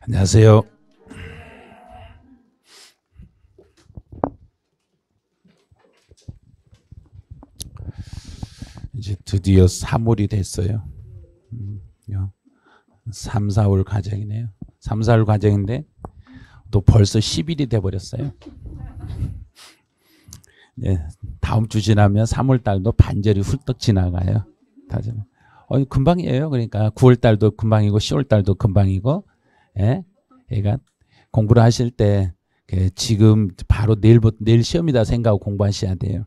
안녕하세요. 이제 드디어 3월이 됐어요. 3, 4월 과정이네요. 3, 4월 과정인데 또 벌써 10일이 돼버렸어요. 네, 다음 주 지나면 3월 달도 반절이 훌떡 지나가요. 금방이에요. 그러니까 9월 달도 금방이고 10월 달도 금방이고, 예? 그러니까 공부를 하실 때 지금 바로 내일 시험이다 생각하고 공부하셔야 돼요.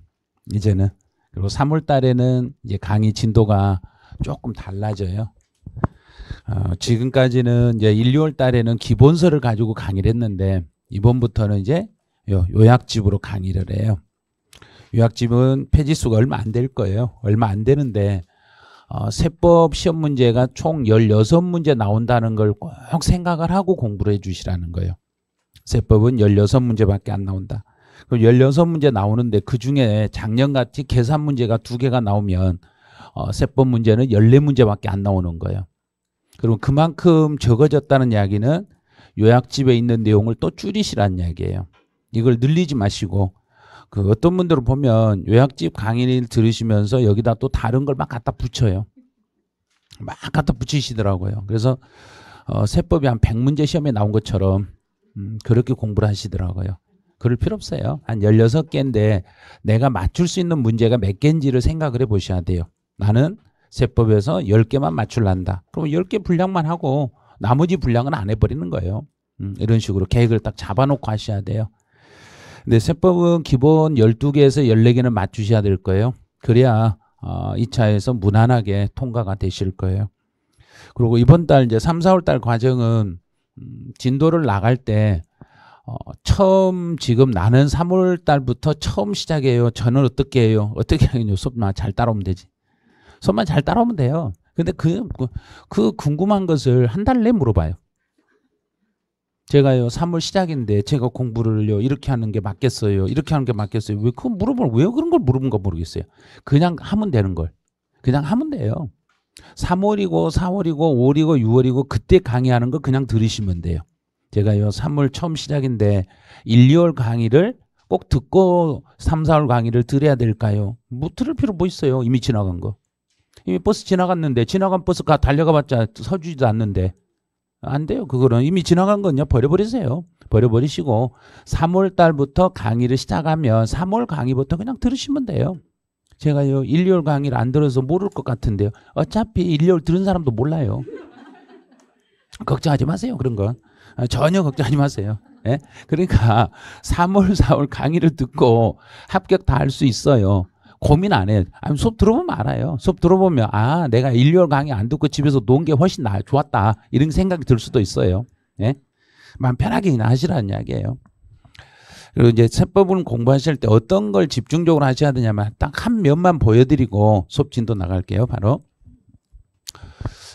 이제는. 그리고 3월 달에는 이제 강의 진도가 조금 달라져요. 지금까지는 이제 1, 2월 달에는 기본서를 가지고 강의를 했는데 이번부터는 이제 요약집으로 강의를 해요. 요약집은 페이지수가 얼마 안 될 거예요. 얼마 안 되는데 세법 시험 문제가 총 16문제 나온다는 걸 꼭 생각을 하고 공부를 해 주시라는 거예요. 세법은 16문제밖에 안 나온다. 그럼 16문제 나오는데 그중에 작년같이 계산 문제가 2개가 나오면 세법 문제는 14문제밖에 안 나오는 거예요. 그럼 그만큼 적어졌다는 이야기는 요약집에 있는 내용을 또 줄이시라는 이야기예요. 이걸 늘리지 마시고 어떤 분들은 보면 요약집 강의를 들으시면서 여기다 또 다른 걸 막 갖다 붙여요. 막 갖다 붙이시더라고요. 그래서 세법이 한 100문제 시험에 나온 것처럼 그렇게 공부를 하시더라고요. 그럴 필요 없어요. 한 16개인데 내가 맞출 수 있는 문제가 몇 개인지를 생각을 해보셔야 돼요. 나는 세법에서 10개만 맞출란다. 그럼 10개 분량만 하고 나머지 분량은 안 해버리는 거예요. 이런 식으로 계획을 딱 잡아놓고 하셔야 돼요. 근데 세법은 기본 12개에서 14개는 맞추셔야 될 거예요. 그래야 2차에서 무난하게 통과가 되실 거예요. 그리고 이번 달 이제 3, 4월 달 과정은 진도를 나갈 때 처음 지금 나는 3월 달부터 처음 시작해요. 저는 어떻게 해요? 어떻게 하겠냐? 수업만 잘 따라오면 되지. 수업만 잘 따라오면 돼요. 근데 그 궁금한 것을 한 달 내에 물어봐요. 제가요 3월 시작인데 제가 공부를요 이렇게 하는 게 맞겠어요? 이렇게 하는 게 맞겠어요? 왜 그거 왜 그런 걸 물어본가 모르겠어요. 그냥 하면 되는 걸. 그냥 하면 돼요. 3월이고 4월이고 5월이고 6월이고 그때 강의하는 거 그냥 들으시면 돼요. 제가요 3월 처음 시작인데 1, 2월 강의를 꼭 듣고 3, 4월 강의를 들어야 될까요? 뭐 들을 필요 뭐 있어요? 이미 지나간 거. 이미 버스 지나갔는데 지나간 버스가 달려가봤자 서주지도 않는데 안 돼요. 그거는 이미 지나간 건요 버려버리세요. 버려버리시고 3월 달부터 강의를 시작하면 3월 강의부터 그냥 들으시면 돼요. 제가요 1, 2월 강의를 안 들어서 모를 것 같은데요. 어차피 1, 2월 들은 사람도 몰라요. 걱정하지 마세요. 그런 건. 전혀 걱정하지 마세요. 예? 그러니까 3월, 4월 강의를 듣고 합격 다 할 수 있어요. 고민 안 해요. 수업 들어보면 알아요. 수업 들어보면 내가 1, 2월 강의 안 듣고 집에서 논 게 훨씬 좋았다. 이런 생각이 들 수도 있어요. 예? 마음 편하게 하시라는 이야기예요. 그리고 이제 세법을 공부하실 때 어떤 걸 집중적으로 하셔야 되냐면 딱 한 면만 보여드리고 수업 진도 나갈게요. 바로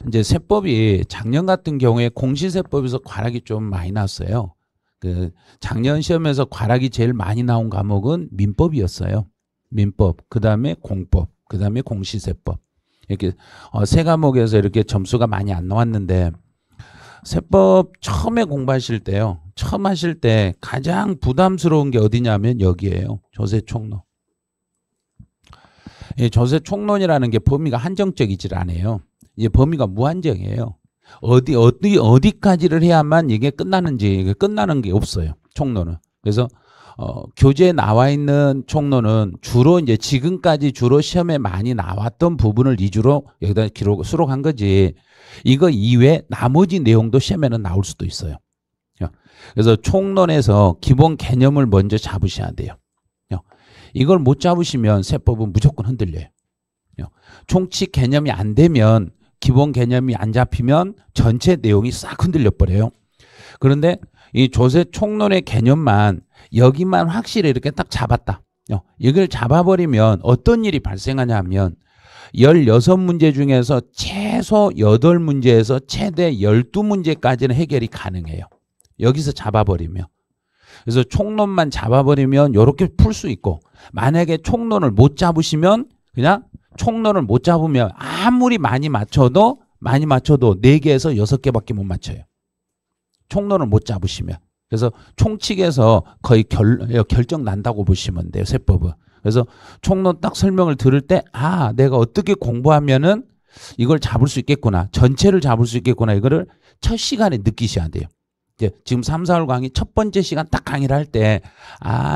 이제 세법이 작년 같은 경우에 공시세법에서 과락이 좀 많이 났어요. 작년 시험에서 과락이 제일 많이 나온 과목은 민법이었어요. 민법, 그 다음에 공법, 그 다음에 공시세법. 이렇게 세 과목에서 이렇게 점수가 많이 안 나왔는데 세법 처음에 공부하실 때요. 처음 하실 때 가장 부담스러운 게 어디냐면 여기에요. 조세총론. 이 조세총론이라는 게 범위가 한정적이질 않아요. 이제 범위가 무한정이에요. 어디까지를 해야만 이게 끝나는지 끝나는 게 없어요. 총론은. 그래서 교재에 나와 있는 총론은 주로 이제 지금까지 주로 시험에 많이 나왔던 부분을 위주로 여기다 수록한 거지. 이거 이외에 나머지 내용도 시험에는 나올 수도 있어요. 그래서 총론에서 기본 개념을 먼저 잡으셔야 돼요. 이걸 못 잡으시면 세법은 무조건 흔들려요. 총칙 개념이 안 되면 기본 개념이 안 잡히면 전체 내용이 싹 흔들려 버려요. 그런데 이 조세 총론의 개념만 여기만 확실히 이렇게 딱 잡았다. 이걸 잡아버리면 어떤 일이 발생하냐 하면 16문제 중에서 최소 8문제에서 최대 12문제까지는 해결이 가능해요. 여기서 잡아버리면. 그래서 총론만 잡아버리면 이렇게 풀 수 있고 만약에 총론을 못 잡으시면 그냥 총론을 못 잡으면 아무리 많이 맞춰도 4개에서 6개밖에 못 맞춰요. 총론을 못 잡으시면. 그래서 총칙에서 거의 결정 난다고 보시면 돼요. 세법은. 그래서 총론 딱 설명을 들을 때 내가 어떻게 공부하면은 이걸 잡을 수 있겠구나. 전체를 잡을 수 있겠구나. 이거를 첫 시간에 느끼셔야 돼요. 이제 지금 3, 4월 강의 첫 번째 시간 딱 강의를 할 때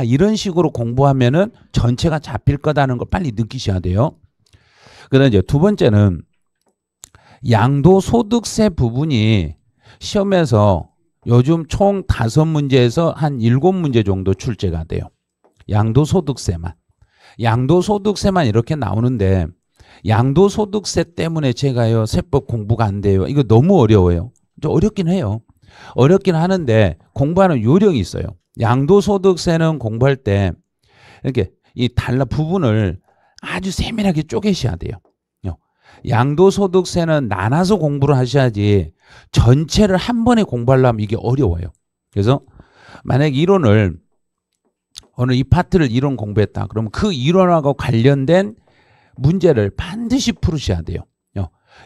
이런 식으로 공부하면은 전체가 잡힐 거다는 걸 빨리 느끼셔야 돼요. 그다음에 이제 두 번째는 양도소득세 부분이 시험에서 요즘 총 5문제에서 한 7문제 정도 출제가 돼요. 양도소득세만 이렇게 나오는데 양도소득세 때문에 제가요 세법 공부가 안 돼요. 이거 너무 어려워요. 좀 어렵긴 해요. 어렵긴 하는데 공부하는 요령이 있어요. 양도소득세는 공부할 때 이렇게 이 부분을 아주 세밀하게 쪼개셔야 돼요. 양도소득세는 나눠서 공부를 하셔야지 전체를 한 번에 공부하려면 이게 어려워요. 그래서 만약 이론을 오늘 이 파트를 이론 공부했다. 그러면 그 이론하고 관련된 문제를 반드시 풀으셔야 돼요.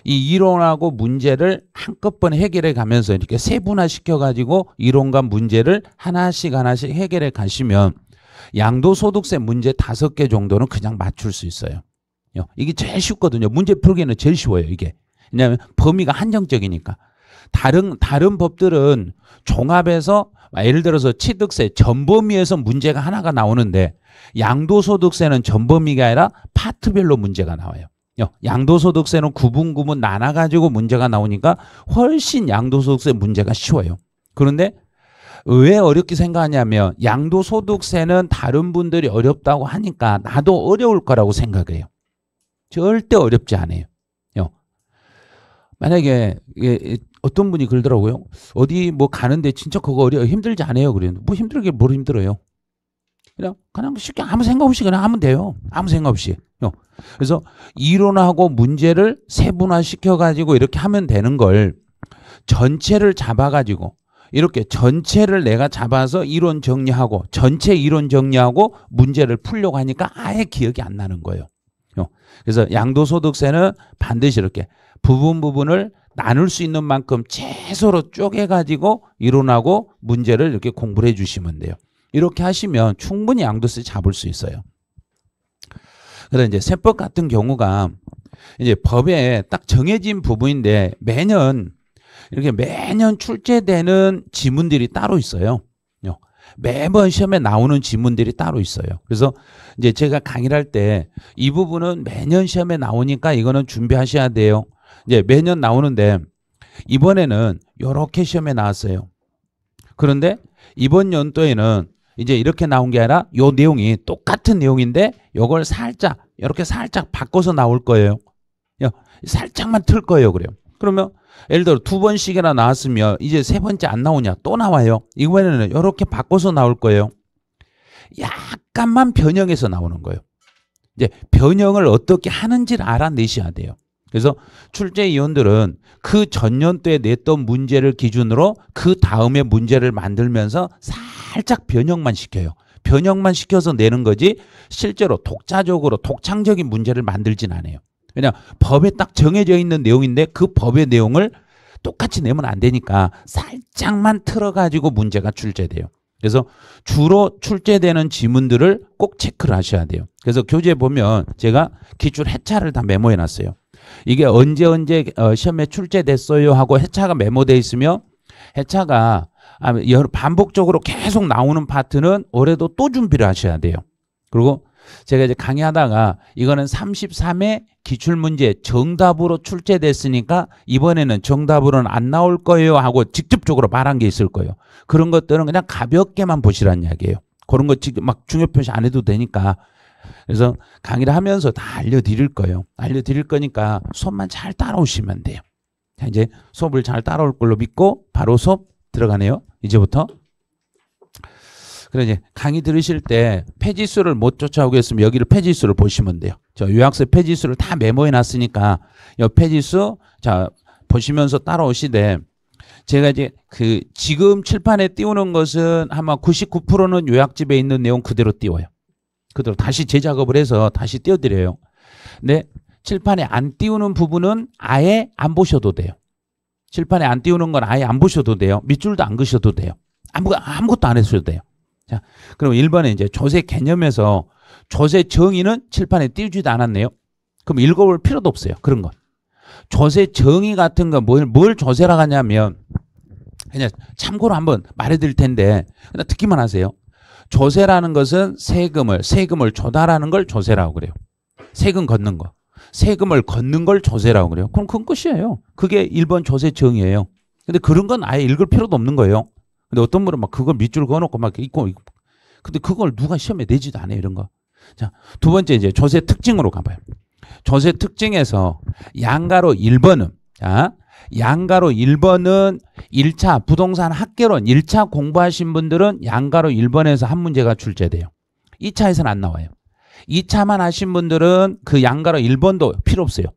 이 이론하고 문제를 한꺼번에 해결해 가면서 이렇게 세분화 시켜가지고 이론과 문제를 하나씩 해결해 가시면 양도소득세 문제 5개 정도는 그냥 맞출 수 있어요. 이게 제일 쉽거든요. 문제 풀기는 제일 쉬워요. 이게. 왜냐하면 범위가 한정적이니까. 다른 법들은 종합해서 예를 들어서 취득세 전범위에서 문제가 하나가 나오는데 양도소득세는 전범위가 아니라 파트별로 문제가 나와요. 양도소득세는 구분 나눠가지고 문제가 나오니까 훨씬 양도소득세 문제가 쉬워요. 그런데 왜 어렵게 생각하냐면 양도소득세는 다른 분들이 어렵다고 하니까 나도 어려울 거라고 생각해요. 절대 어렵지 않아요. 만약에 어떤 분이 그러더라고요. 어디 뭐 가는데 진짜 그거 힘들지 않아요. 그래요. 뭐 힘들게 뭘 힘들어요. 그냥 쉽게 아무 생각 없이 그냥 하면 돼요. 아무 생각 없이. 그래서 이론하고 문제를 세분화시켜가지고 이렇게 하면 되는 걸 전체를 잡아가지고 이렇게 전체를 내가 잡아서 이론 정리하고 전체 이론 정리하고 문제를 풀려고 하니까 아예 기억이 안 나는 거예요. 그래서 양도소득세는 반드시 이렇게 부분을 나눌 수 있는 만큼 최소로 쪼개가지고 이론하고 문제를 이렇게 공부를 해주시면 돼요. 이렇게 하시면 충분히 양도세 잡을 수 있어요. 그래서 이제 세법 같은 경우가 이제 법에 딱 정해진 부분인데 매년 출제되는 지문들이 따로 있어요. 매번 시험에 나오는 지문들이 따로 있어요. 그래서 이제 제가 강의를 할 때 이 부분은 매년 시험에 나오니까 이거는 준비하셔야 돼요. 이제 매년 나오는데 이번에는 이렇게 시험에 나왔어요. 그런데 이번 연도에는 이제 이렇게 나온 게 아니라 이 내용이 똑같은 내용인데 이걸 이렇게 살짝 바꿔서 나올 거예요. 살짝만 틀 거예요. 그래요. 그러면 예를 들어 2번씩이나 나왔으면 이제 3번째 안 나오냐? 또 나와요. 이번에는 이렇게 바꿔서 나올 거예요. 약간만 변형해서 나오는 거예요. 이제 변형을 어떻게 하는지를 알아내셔야 돼요. 그래서 출제위원들은 그 전년도에 냈던 문제를 기준으로 그 다음에 문제를 만들면서 살짝 변형만 시켜요. 변형만 시켜서 내는 거지 실제로 독자적으로 독창적인 문제를 만들진 않아요. 왜냐 법에 딱 정해져 있는 내용인데 그 법의 내용을 똑같이 내면 안 되니까 살짝만 틀어가지고 문제가 출제돼요. 그래서 주로 출제되는 지문들을 꼭 체크를 하셔야 돼요. 그래서 교재에 보면 제가 기출 해차를 다 메모해 놨어요. 이게 언제 시험에 출제됐어요 하고 해차가 메모되어 있으면 해차가 반복적으로 계속 나오는 파트는 올해도 또 준비를 하셔야 돼요. 그리고 제가 이제 강의하다가 이거는 33회 기출문제 정답으로 출제됐으니까 이번에는 정답으로는 안 나올 거예요 하고 직접적으로 말한 게 있을 거예요. 그런 것들은 그냥 가볍게만 보시라는 이야기예요. 그런 거 지금 막 중요표시 안 해도 되니까. 그래서 강의를 하면서 다 알려드릴 거예요. 알려드릴 거니까 수업만 잘 따라오시면 돼요. 자, 이제 수업을 잘 따라올 걸로 믿고 바로 수업 들어가네요. 이제부터. 그래 이제 강의 들으실 때 페이지수를 못 쫓아오겠으면 여기를 페이지수를 보시면 돼요. 저 요약서 페이지수를 다 메모해 놨으니까 이 페이지수 자 보시면서 따라오시되 제가 이제 그 지금 칠판에 띄우는 것은 아마 99%는 요약집에 있는 내용 그대로 띄워요. 그대로 다시 재작업을 해서 다시 띄워드려요. 근데 칠판에 안 띄우는 부분은 아예 안 보셔도 돼요. 칠판에 안 띄우는 건 아예 안 보셔도 돼요. 밑줄도 안 그셔도 돼요. 아무것도 안 하셔도 돼요. 자, 그럼 1번에 이제 조세 개념에서 조세 정의는 칠판에 띄우지도 않았네요. 그럼 읽어볼 필요도 없어요. 그런 건. 조세 정의 같은 거 뭘 조세라고 하냐면 그냥 참고로 한번 말해드릴 텐데 그냥 듣기만 하세요. 조세라는 것은 세금을 조달하는 걸 조세라고 그래요. 세금 걷는 거. 세금을 걷는 걸 조세라고 그래요. 그럼 그건 끝이에요. 그게 1번 조세 정의예요. 근데 그런 건 아예 읽을 필요도 없는 거예요. 근데 어떤 분은 막 그걸 밑줄 그어놓고 막 있고. 근데 그걸 누가 시험에 내지도 않아요. 이런 거. 자, 두 번째 이제 조세 특징으로 가봐요. 조세 특징에서 양가로 1번은 양가로 1번은 1차 부동산 학개론 1차 공부하신 분들은 양가로 1번에서 한 문제가 출제돼요. 2차에서는 안 나와요. 2차만 하신 분들은 그 양가로 1번도 필요 없어요.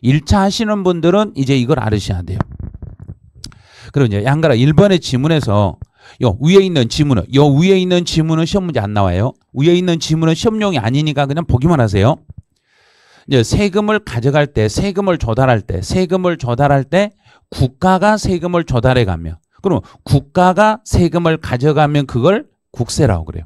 1차 하시는 분들은 이제 이걸 알으셔야 돼요. 그럼 이제 양가로 1번의 지문에서 요 위에 있는 지문은 시험 문제 안 나와요. 위에 있는 지문은 시험용이 아니니까 그냥 보기만 하세요. 이제 세금을 가져갈 때, 세금을 조달할 때 국가가 세금을 조달해 가면, 그럼 국가가 세금을 가져가면 그걸 국세라고 그래요.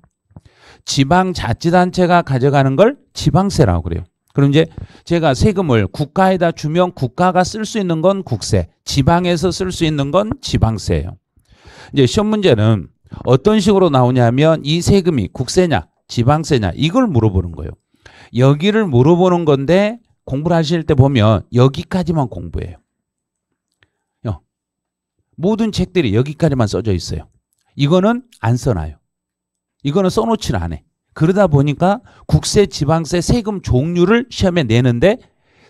지방자치단체가 가져가는 걸 지방세라고 그래요. 그럼 이제 제가 세금을 국가에다 주면 국가가 쓸 수 있는 건 국세, 지방에서 쓸 수 있는 건 지방세예요. 이제 시험 문제는 어떤 식으로 나오냐면 이 세금이 국세냐, 지방세냐 이걸 물어보는 거예요. 여기를 물어보는 건데 공부를 하실 때 보면 여기까지만 공부해요. 모든 책들이 여기까지만 써져 있어요. 이거는 안 써놔요. 이거는 써놓지를 않아. 그러다 보니까 국세, 지방세, 세금 종류를 시험에 내는데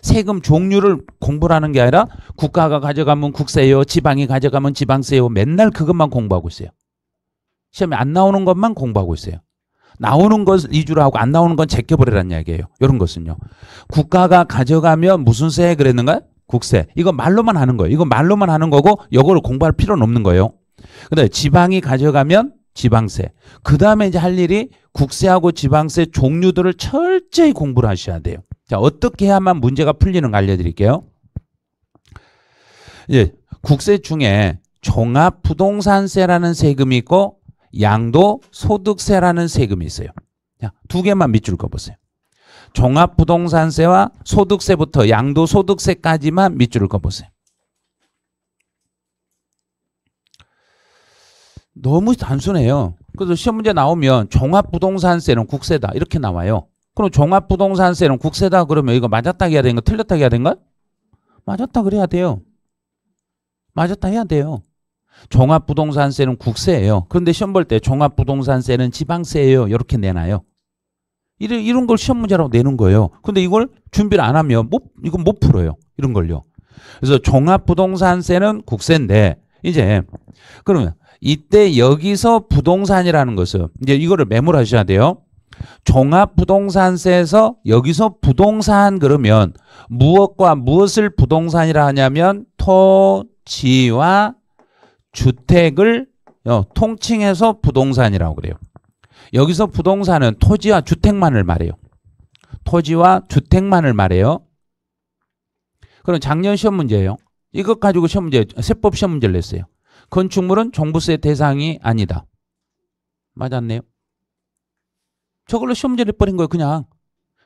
세금 종류를 공부를 하는 게 아니라 국가가 가져가면 국세요, 지방이 가져가면 지방세요. 맨날 그것만 공부하고 있어요. 시험에 안 나오는 것만 공부하고 있어요. 나오는 것 위주로 하고 안 나오는 건 제껴버리라는 이야기예요. 이런 것은요. 국가가 가져가면 무슨 세 그랬는가? 국세. 이거 말로만 하는 거예요. 이거 말로만 하는 거고 이거를 공부할 필요는 없는 거예요. 근데 지방이 가져가면 지방세. 그 다음에 이제 할 일이 국세하고 지방세 종류들을 철저히 공부를 하셔야 돼요. 자, 어떻게 해야만 문제가 풀리는가 알려드릴게요. 이제 국세 중에 종합부동산세라는 세금이 있고 양도소득세라는 세금이 있어요. 자, 두 개만 밑줄 그어보세요. 종합부동산세와 소득세부터 양도소득세까지만 밑줄을 그어보세요. 너무 단순해요. 그래서 시험 문제 나오면 종합부동산세는 국세다 이렇게 나와요. 그럼 종합부동산세는 국세다 그러면 이거 맞았다 해야 되는 거 틀렸다 해야 되는 거? 맞았다 그래야 돼요. 맞았다 해야 돼요. 종합부동산세는 국세예요. 그런데 시험 볼 때 종합부동산세는 지방세예요. 이렇게 내놔요. 이런 걸 시험 문제라고 내는 거예요. 근데 이걸 준비를 안 하면 이건 못 풀어요. 이런 걸요. 그래서 종합부동산세는 국세인데 이제 그러면 이때 여기서 부동산이라는 것은 이제 이거를 메모하셔야 돼요. 종합부동산세에서 여기서 부동산 그러면 무엇과 무엇을 부동산이라 하냐면 토지와 주택을 통칭해서 부동산이라고 그래요. 여기서 부동산은 토지와 주택만을 말해요. 토지와 주택만을 말해요. 그럼 작년 시험 문제예요. 이것 가지고 시험 문제, 세법 시험 문제를 냈어요. 건축물은 종부세 대상이 아니다. 맞았네요. 저걸로 시험 문제를 내버린 거예요, 그냥.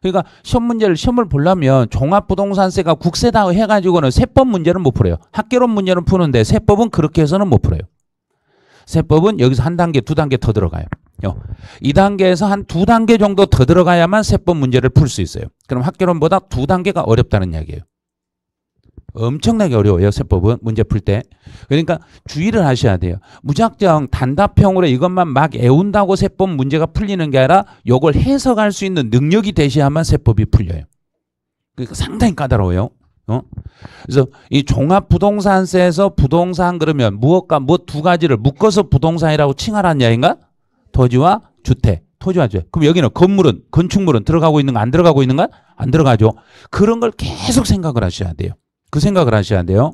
그러니까 시험을 보려면 종합부동산세가 국세다 해가지고는 세법 문제는 못 풀어요. 학개론 문제는 푸는데 세법은 그렇게 해서는 못 풀어요. 세법은 여기서 한 단계, 두 단계 더 들어가요. 이 단계에서 한 두 단계 정도 더 들어가야만 세법 문제를 풀 수 있어요. 그럼 학개론보다 두 단계가 어렵다는 이야기예요. 엄청나게 어려워요. 세법은 문제 풀 때. 그러니까 주의를 하셔야 돼요. 무작정 단답형으로 이것만 막 애운다고 세법 문제가 풀리는 게 아니라 이걸 해석할 수 있는 능력이 되셔야만 세법이 풀려요. 그러니까 상당히 까다로워요. 그래서 이 종합부동산세에서 부동산 그러면 무엇과 무엇 두 가지를 묶어서 부동산이라고 칭하라는 이야기인가? 토지와 주택. 토지와 주택. 그럼 여기는 건축물은 들어가고 있는 거 안 들어가고 있는 거? 안 들어가죠. 그런 걸 계속 생각을 하셔야 돼요. 그 생각을 하셔야 돼요.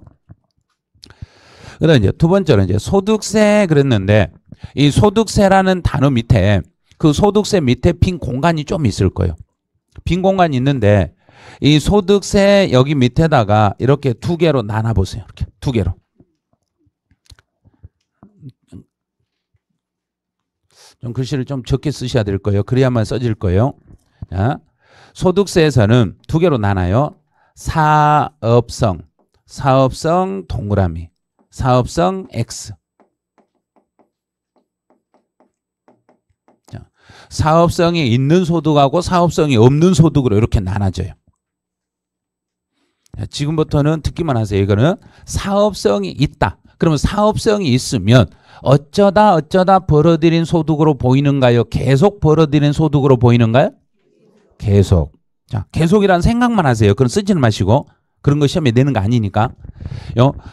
그다음 이제 두 번째는 이제 소득세 그랬는데 이 소득세라는 단어 밑에 그 소득세 밑에 빈 공간이 좀 있을 거예요. 빈 공간이 있는데 이 소득세 여기 밑에다가 이렇게 두 개로 나눠 보세요. 이렇게 두 개로. 좀 글씨를 좀 적게 쓰셔야 될 거예요. 그래야만 써질 거예요. 자, 소득세에서는 두 개로 나눠요. 사업성 동그라미, 사업성 X. 자, 사업성이 있는 소득하고 사업성이 없는 소득으로 이렇게 나눠져요. 자, 지금부터는 듣기만 하세요. 이거는 사업성이 있다. 그러면 사업성이 있으면 어쩌다 벌어들인 소득으로 보이는가요? 계속 벌어들인 소득으로 보이는가요? 계속. 자, 계속이라는 생각만 하세요. 그건 쓰지는 마시고. 그런 거 시험에 내는 거 아니니까.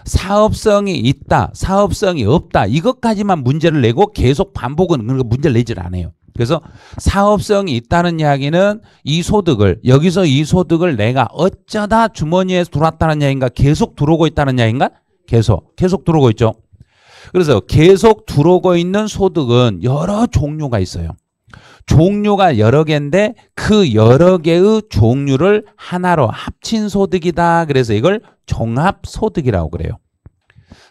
사업성이 있다, 사업성이 없다. 이것까지만 문제를 내고 계속 반복은 그런 거 문제를 내질 않아요. 그래서 사업성이 있다는 이야기는 이 소득을, 여기서 이 소득을 내가 어쩌다 주머니에 들어왔다는 이야기인가? 계속 들어오고 있다는 이야기인가? 계속 들어오고 있죠. 그래서 계속 들어오고 있는 소득은 여러 종류가 있어요. 종류가 여러 개인데 그 여러 개의 종류를 하나로 합친 소득이다. 그래서 이걸 종합소득이라고 그래요.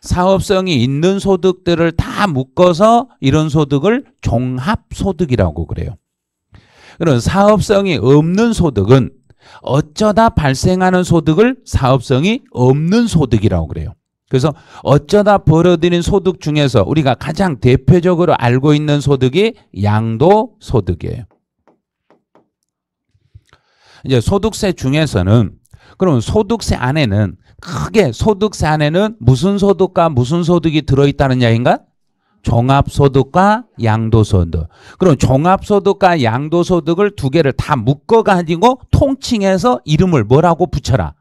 사업성이 있는 소득들을 다 묶어서 이런 소득을 종합소득이라고 그래요. 그럼 사업성이 없는 소득은 어쩌다 발생하는 소득을 사업성이 없는 소득이라고 그래요. 그래서 어쩌다 벌어들인 소득 중에서 우리가 가장 대표적으로 알고 있는 소득이 양도소득이에요. 이제 소득세 중에서는 그럼 소득세 안에는 크게 소득세 안에는 무슨 소득과 무슨 소득이 들어있다는 이야기인가? 종합소득과 양도소득. 그럼 종합소득과 양도소득을 두 개를 다 묶어가지고 통칭해서 이름을 뭐라고 붙여라?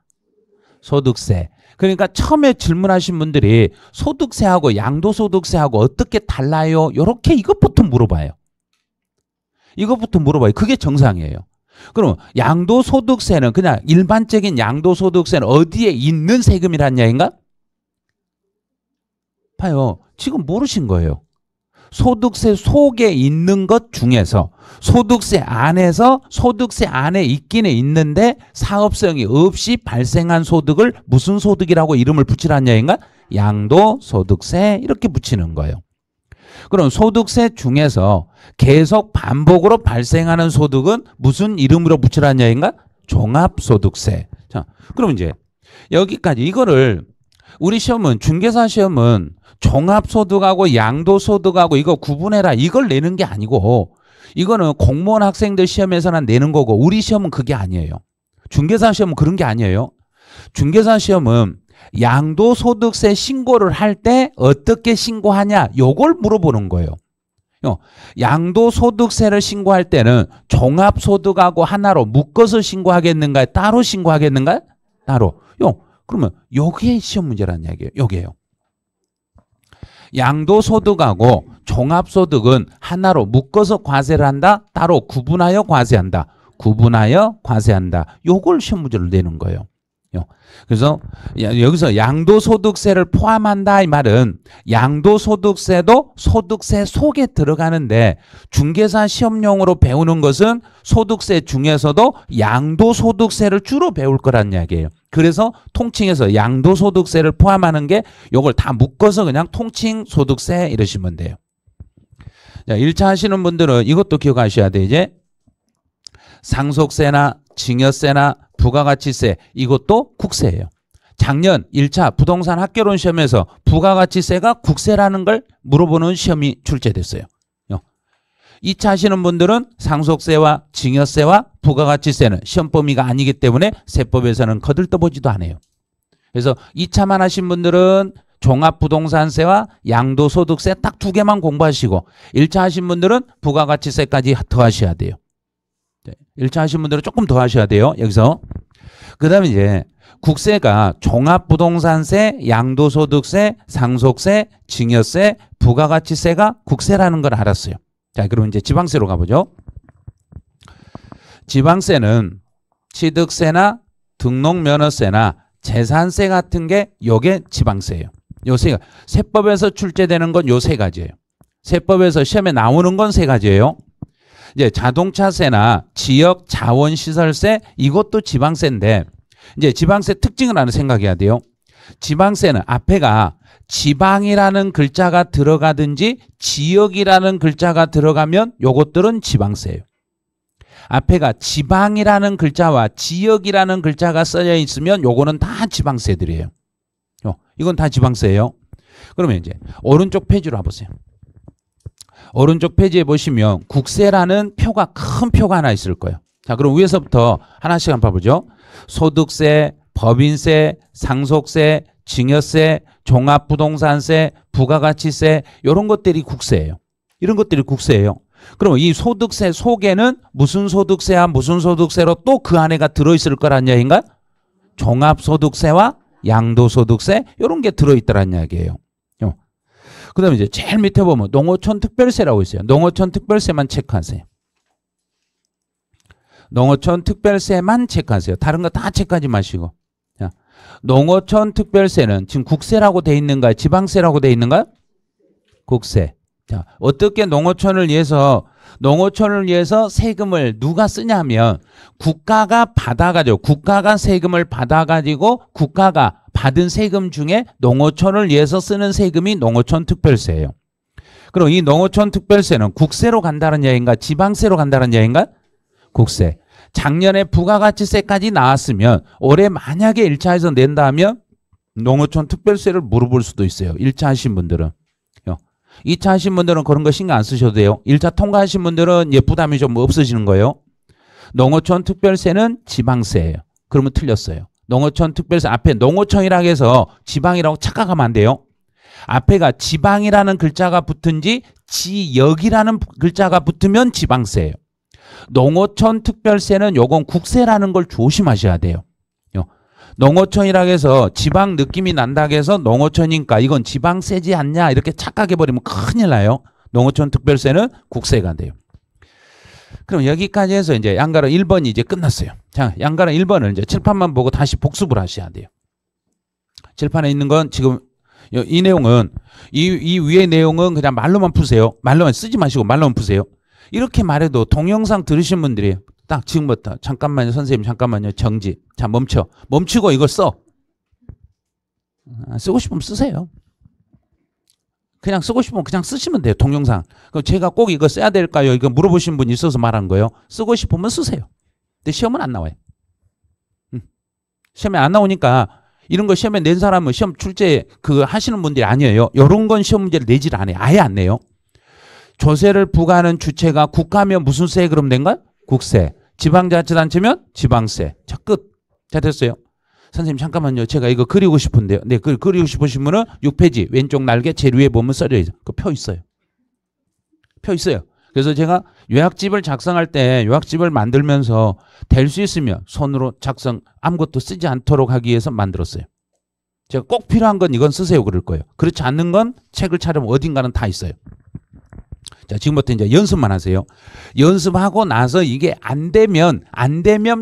소득세. 그러니까 처음에 질문하신 분들이 소득세하고 양도소득세하고 어떻게 달라요? 이렇게 이것부터 물어봐요. 그게 정상이에요. 그럼 양도소득세는 그냥 일반적인 양도소득세는 어디에 있는 세금이란 이야기인가? 봐요. 지금 모르신 거예요. 소득세 속에 있는 것 중에서 소득세 안에 있기는 있는데 사업성이 없이 발생한 소득을 무슨 소득이라고 이름을 붙이라는 이야기인가? 양도소득세 이렇게 붙이는 거예요. 그럼 소득세 중에서 계속 반복으로 발생하는 소득은 무슨 이름으로 붙이라는 이야기인가? 종합소득세. 자, 그럼 이제 여기까지 이거를 우리 시험은 중개사 시험은 종합소득하고 양도소득하고 이거 구분해라 이걸 내는 게 아니고 이거는 공무원 학생들 시험에서는 내는 거고 우리 시험은 그게 아니에요. 중개사 시험은 그런 게 아니에요. 중개사 시험은 양도소득세 신고를 할 때 어떻게 신고하냐 요걸 물어보는 거예요. 양도소득세를 신고할 때는 종합소득하고 하나로 묶어서 신고하겠는가 따로 신고하겠는가? 따로. 그러면 요게 시험 문제라는 이야기예요. 요게요. 양도소득하고 종합소득은 하나로 묶어서 과세를 한다. 따로 구분하여 과세한다. 요걸 시험 문제로 내는 거예요. 그래서 여기서 양도소득세를 포함한다 이 말은 양도소득세도 소득세 속에 들어가는데 중개사 시험용으로 배우는 것은 소득세 중에서도 양도소득세를 주로 배울 거란 이야기예요. 그래서 통칭해서 양도소득세를 포함하는 게 이걸 다 묶어서 그냥 통칭소득세 이러시면 돼요. 자, 1차 하시는 분들은 이것도 기억하셔야 돼. 이제 상속세나 증여세나 부가가치세 이것도 국세예요. 작년 1차 부동산 학개론 시험에서 부가가치세가 국세라는 걸 물어보는 시험이 출제됐어요. 2차 하시는 분들은 상속세와 증여세와 부가가치세는 시험 범위가 아니기 때문에 세법에서는 거들떠보지도 않아요. 그래서 2차만 하신 분들은 종합부동산세와 양도소득세 딱 두 개만 공부하시고 1차 하신 분들은 부가가치세까지 더 하셔야 돼요. 1차 하신 분들은 조금 더 하셔야 돼요. 여기서. 그 다음에 이제 국세가 종합부동산세, 양도소득세, 상속세, 증여세, 부가가치세가 국세라는 걸 알았어요. 자, 그럼 이제 지방세로 가보죠. 지방세는 취득세나 등록면허세나 재산세 같은 게 요게 지방세예요. 요 세 가지. 세법에서 출제되는 건 요 세 가지예요. 세법에서 시험에 나오는 건 세 가지예요. 이제 자동차세나 지역 자원시설세 이것도 지방세인데 이제 지방세 특징을 하나 생각해야 돼요. 지방세는 앞에가 지방이라는 글자가 들어가든지 지역이라는 글자가 들어가면 요것들은 지방세예요. 앞에가 지방이라는 글자와 지역이라는 글자가 써져 있으면 요거는 다 지방세들이에요. 이건 다 지방세예요. 그러면 이제 오른쪽 페이지로 와보세요. 오른쪽 페이지에 보시면 국세라는 표가 큰 표가 하나 있을 거예요. 자, 그럼 위에서부터 하나씩 한번 봐보죠. 소득세, 법인세, 상속세, 증여세, 종합부동산세, 부가가치세 이런 것들이 국세예요. 이런 것들이 국세예요. 그럼 이 소득세 속에는 무슨 소득세와 무슨 소득세로 또 그 안에가 들어있을 거란 이야기인가? 종합소득세와 양도소득세 이런 게 들어있다는 이야기예요. 그 다음에 이제 제일 밑에 보면 농어촌 특별세라고 있어요. 농어촌 특별세만 체크하세요. 농어촌 특별세만 체크하세요. 다른 거 다 체크하지 마시고. 자, 농어촌 특별세는 지금 국세라고 돼 있는가요? 지방세라고 돼 있는가요? 국세. 자, 어떻게 농어촌을 위해서 세금을 누가 쓰냐면 국가가 받아가지고 국가가 세금을 받아가지고 국가가 받은 세금 중에 농어촌을 위해서 쓰는 세금이 농어촌 특별세예요. 그럼 이 농어촌 특별세는 국세로 간다는 얘기인가 지방세로 간다는 얘기인가? 국세. 작년에 부가가치세까지 나왔으면 올해 만약에 1차에서 낸다면 농어촌 특별세를 물어볼 수도 있어요. 1차 하신 분들은. 2차 하신 분들은 그런 거 신경 안 쓰셔도 돼요. 1차 통과하신 분들은 부담이 좀 없어지는 거예요. 농어촌 특별세는 지방세예요. 그러면 틀렸어요. 농어촌 특별세 앞에 농어촌이라고 해서 지방이라고 착각하면 안 돼요. 앞에가 지방이라는 글자가 붙은지 지역이라는 글자가 붙으면 지방세예요. 농어촌 특별세는 요건 국세라는 걸 조심하셔야 돼요. 농어촌이라고 해서 지방 느낌이 난다고 해서 농어촌이니까 이건 지방세지 않냐 이렇게 착각해버리면 큰일 나요. 농어촌 특별세는 국세가 돼요. 그럼 여기까지 해서 이제 양가로 1번이 이제 끝났어요. 자, 양가로 1번을 이제 칠판만 보고 다시 복습을 하셔야 돼요. 칠판에 있는 건 지금 이 내용은 이 위의 내용은 그냥 말로만 푸세요. 말로만 쓰지 마시고 말로만 푸세요. 이렇게 말해도 동영상 들으신 분들이 딱 지금부터 잠깐만요 선생님 잠깐만요 정지. 자 멈추고 이걸 써. 쓰고 싶으면 쓰세요. 그냥 쓰고 싶으면 그냥 쓰시면 돼요. 동영상. 그럼 제가 꼭 이거 써야 될까요? 이거 물어보신 분이 있어서 말한 거예요. 쓰고 싶으면 쓰세요. 근데 시험은 안 나와요. 시험에 안 나오니까 이런 거 시험에 낸 사람은 시험 출제 하시는 분들이 아니에요. 이런 건 시험 문제를 내질 않아요. 아예 안 내요. 조세를 부과하는 주체가 국가면 무슨 세 그럼 된가? 국세. 지방자치단체면 지방세. 자, 끝. 자, 됐어요. 선생님 잠깐만요. 제가 이거 그리고 싶은데요. 네, 그리고 싶으신 분은 6페이지 왼쪽 날개 제일 위에 보면 써져 있어요. 그 표 있어요. 표 있어요. 그래서 제가 요약집을 작성할 때 요약집을 만들면서 될 수 있으면 손으로 아무것도 쓰지 않도록 하기 위해서 만들었어요. 제가 꼭 필요한 건 이건 쓰세요 그럴 거예요. 그렇지 않는 건 책을 찾으면 어딘가는 다 있어요. 자, 지금부터 이제 연습만 하세요. 연습하고 나서 이게 안 되면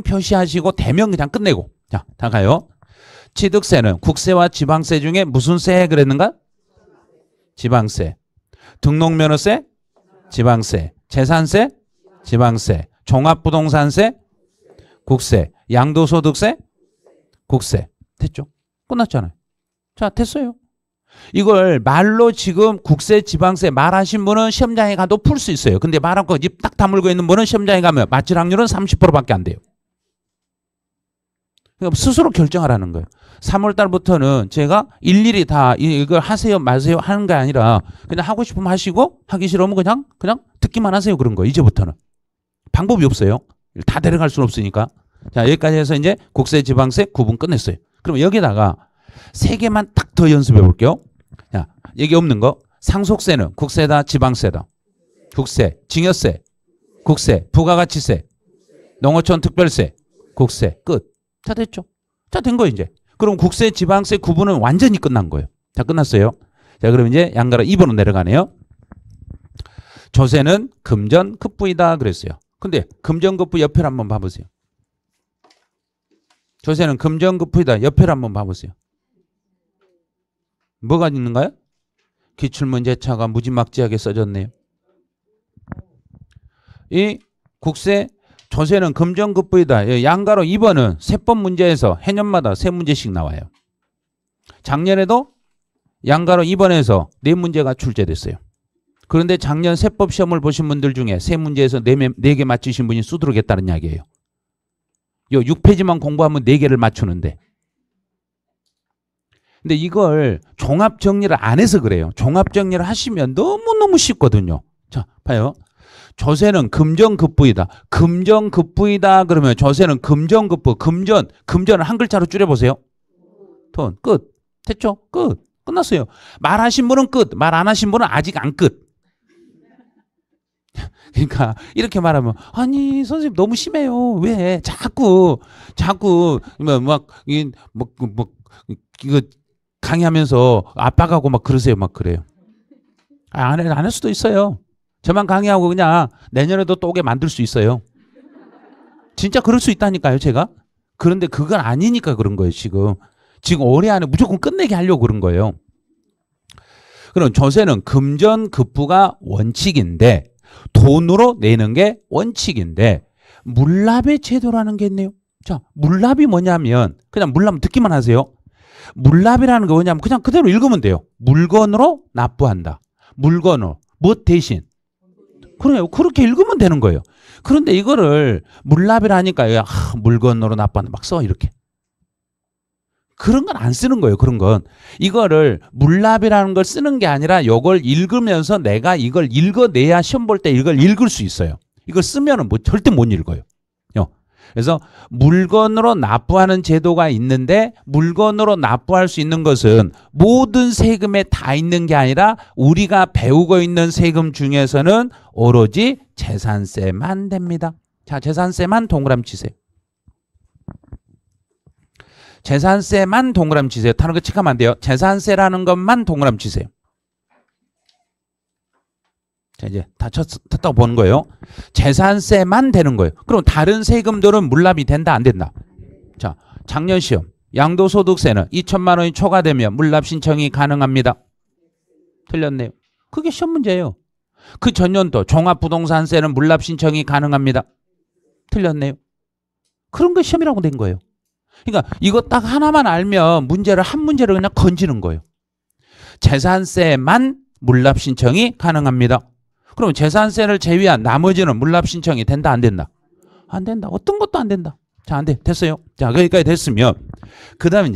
표시하시고 되면 그냥 끝내고. 자, 다 가요. 취득세는 국세와 지방세 중에 무슨 세 그랬는가? 지방세. 등록면허세? 지방세. 재산세? 지방세. 종합부동산세? 국세. 양도소득세? 국세. 됐죠? 끝났잖아요. 자, 됐어요. 이걸 말로 지금 국세, 지방세 말하신 분은 시험장에 가도 풀 수 있어요. 근데 말하고 입 딱 다물고 있는 분은 시험장에 가면 맞힐 확률은 30%밖에 안 돼요. 그러니까 스스로 결정하라는 거예요. 3월 달부터는 제가 일일이 다 이걸 하세요 마세요 하는 게 아니라 그냥 하고 싶으면 하시고 하기 싫으면 그냥 듣기만 하세요 그런 거예요. 이제부터는. 방법이 없어요. 다 데려갈 수는 없으니까. 자, 여기까지 해서 이제 국세, 지방세 구분 끝냈어요. 그럼 여기다가 3개만 딱 더 연습해 볼게요. 자, 여기 없는 거. 상속세는 국세다, 지방세다. 국세. 증여세, 국세. 부가가치세, 농어촌 특별세, 국세. 끝. 자, 됐죠? 자, 된 거예요, 이제. 그럼 국세, 지방세 구분은 완전히 끝난 거예요. 자, 끝났어요. 자, 그럼 이제 양가로 2번으로 내려가네요. 조세는 금전 급부이다 그랬어요. 근데 금전 급부 옆에를 한번 봐보세요. 조세는 금전 급부이다 옆에를 한번 봐보세요. 뭐가 있는가요? 기출문제차가 무지막지하게 써졌네요. 이 국세 조세는 금전급부이다. 양가로 2번은 세법 문제에서 해년마다 3문제씩 나와요. 작년에도 양가로 입원해서 4문제가 출제됐어요. 그런데 작년 세법 시험을 보신 분들 중에 3문제에서 4개 맞추신 분이 수두룩했다는 이야기예요. 요 6페이지만 공부하면 4개를 맞추는데. 근데 이걸 종합 정리를 안 해서 그래요. 종합 정리를 하시면 너무너무 쉽거든요. 자, 봐요. 조세는 금전급부이다. 금전급부이다 그러면 조세는 금전급부. 금전을 한 글자로 줄여보세요. 돈. 끝. 됐죠? 끝. 끝났어요. 말하신 분은 끝. 말 안 하신 분은 아직 안 끝. 그러니까 이렇게 말하면 아니 선생님 너무 심해요. 왜 자꾸 이거 강의하면서 압박하고 막 그러세요. 막 그래요. 안 할 수도 있어요. 저만 강의하고 그냥 내년에도 또 오게 만들 수 있어요. 진짜 그럴 수 있다니까요, 제가. 그런데 그건 아니니까 그런 거예요, 지금. 지금 올해 안에 무조건 끝내게 하려고 그런 거예요. 그럼 조세는 금전급부가 원칙인데 돈으로 내는 게 원칙인데 물납의 제도라는 게 있네요. 자, 물납이 뭐냐면 그냥 물납 듣기만 하세요. 물납이라는 게 뭐냐면 그냥 그대로 읽으면 돼요. 물건으로 납부한다. 물건으로. 뭐 대신. 그래요. 그렇게 읽으면 되는 거예요. 그런데 이거를 물납이라니까 물건으로 납부한다. 막 써 이렇게. 그런 건 안 쓰는 거예요. 그런 건. 이거를 물납이라는 걸 쓰는 게 아니라 이걸 읽으면서 내가 이걸 읽어내야 시험 볼 때 이걸 읽을 수 있어요. 이걸 쓰면은 뭐 절대 못 읽어요. 그래서 물건으로 납부하는 제도가 있는데 물건으로 납부할 수 있는 것은 모든 세금에 다 있는 게 아니라 우리가 배우고 있는 세금 중에서는 오로지 재산세만 됩니다. 자, 재산세만 동그라미 치세요. 재산세만 동그라미 치세요. 다른 거 체크하면 안 돼요. 재산세라는 것만 동그라미 치세요. 자, 이제 다 쳤다고 보는 거예요. 재산세만 되는 거예요. 그럼 다른 세금들은 물납이 된다, 안 된다? 자, 작년 시험. 양도소득세는 2천만 원이 초과되면 물납 신청이 가능합니다. 틀렸네요. 그게 시험 문제예요. 그 전년도 종합부동산세는 물납 신청이 가능합니다. 틀렸네요. 그런 거 시험이라고 된 거예요. 그러니까 이거 딱 하나만 알면 한 문제를 그냥 건지는 거예요. 재산세만 물납 신청이 가능합니다. 그럼 재산세를 제외한 나머지는 물납 신청이 된다, 안 된다? 안 된다. 어떤 것도 안 된다. 자, 안 돼. 됐어요. 자, 거기까지 됐으면 그 다음에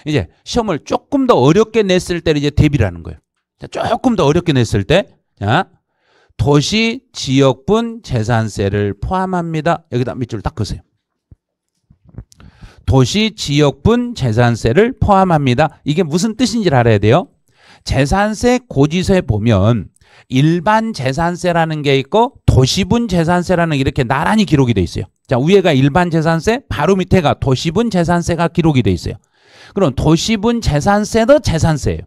이제 시험을 조금 더 어렵게 냈을 때 이제 대비를 하는 거예요. 자, 조금 더 어렵게 냈을 때 자, 도시 지역분 재산세를 포함합니다. 여기다 밑줄 딱 그으세요. 도시 지역분 재산세를 포함합니다. 이게 무슨 뜻인지를 알아야 돼요. 재산세 고지서에 보면 일반 재산세라는 게 있고 도시분 재산세라는 게 이렇게 나란히 기록이 돼 있어요. 자, 위에가 일반 재산세, 바로 밑에가 도시분 재산세가 기록이 돼 있어요. 그럼 도시분 재산세도 재산세예요.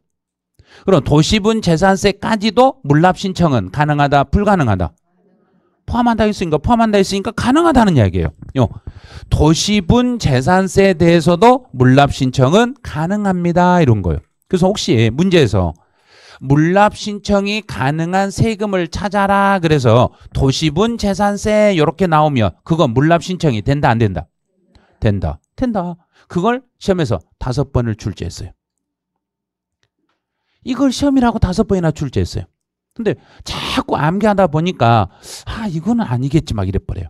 그럼 도시분 재산세까지도 물납 신청은 가능하다, 불가능하다? 포함한다 했으니까 가능하다는 이야기예요. 도시분 재산세에 대해서도 물납 신청은 가능합니다. 이런 거예요. 그래서 혹시 문제에서 물납 신청이 가능한 세금을 찾아라 그래서 도시분 재산세 이렇게 나오면 그건 물납 신청이 된다, 안 된다? 된다. 그걸 시험에서 5번을 출제했어요. 이걸 시험이라고 5번이나 출제했어요. 근데 자꾸 암기하다 보니까 이거는 아니겠지 막 이래버려요.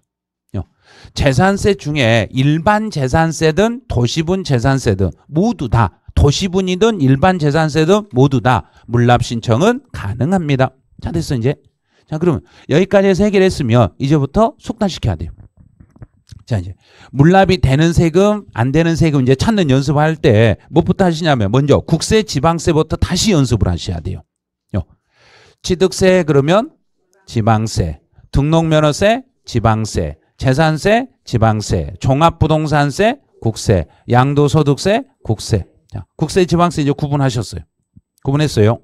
재산세 중에 일반 재산세든 도시분 재산세든 모두 다 도시분이든 일반 재산세든 모두 다 물납 신청은 가능합니다. 자, 됐어 이제. 자, 그러면 여기까지 해서 해결했으면 이제부터 속단시켜야 돼요. 자, 이제 물납이 되는 세금, 안 되는 세금 이제 찾는 연습할 때 뭐부터 하시냐면 먼저 국세, 지방세부터 다시 연습을 하셔야 돼요. 취득세 그러면 지방세, 등록면허세, 지방세, 재산세, 지방세, 종합부동산세, 국세, 양도소득세, 국세. 자, 국세, 지방세 이제 구분하셨어요. 구분했어요.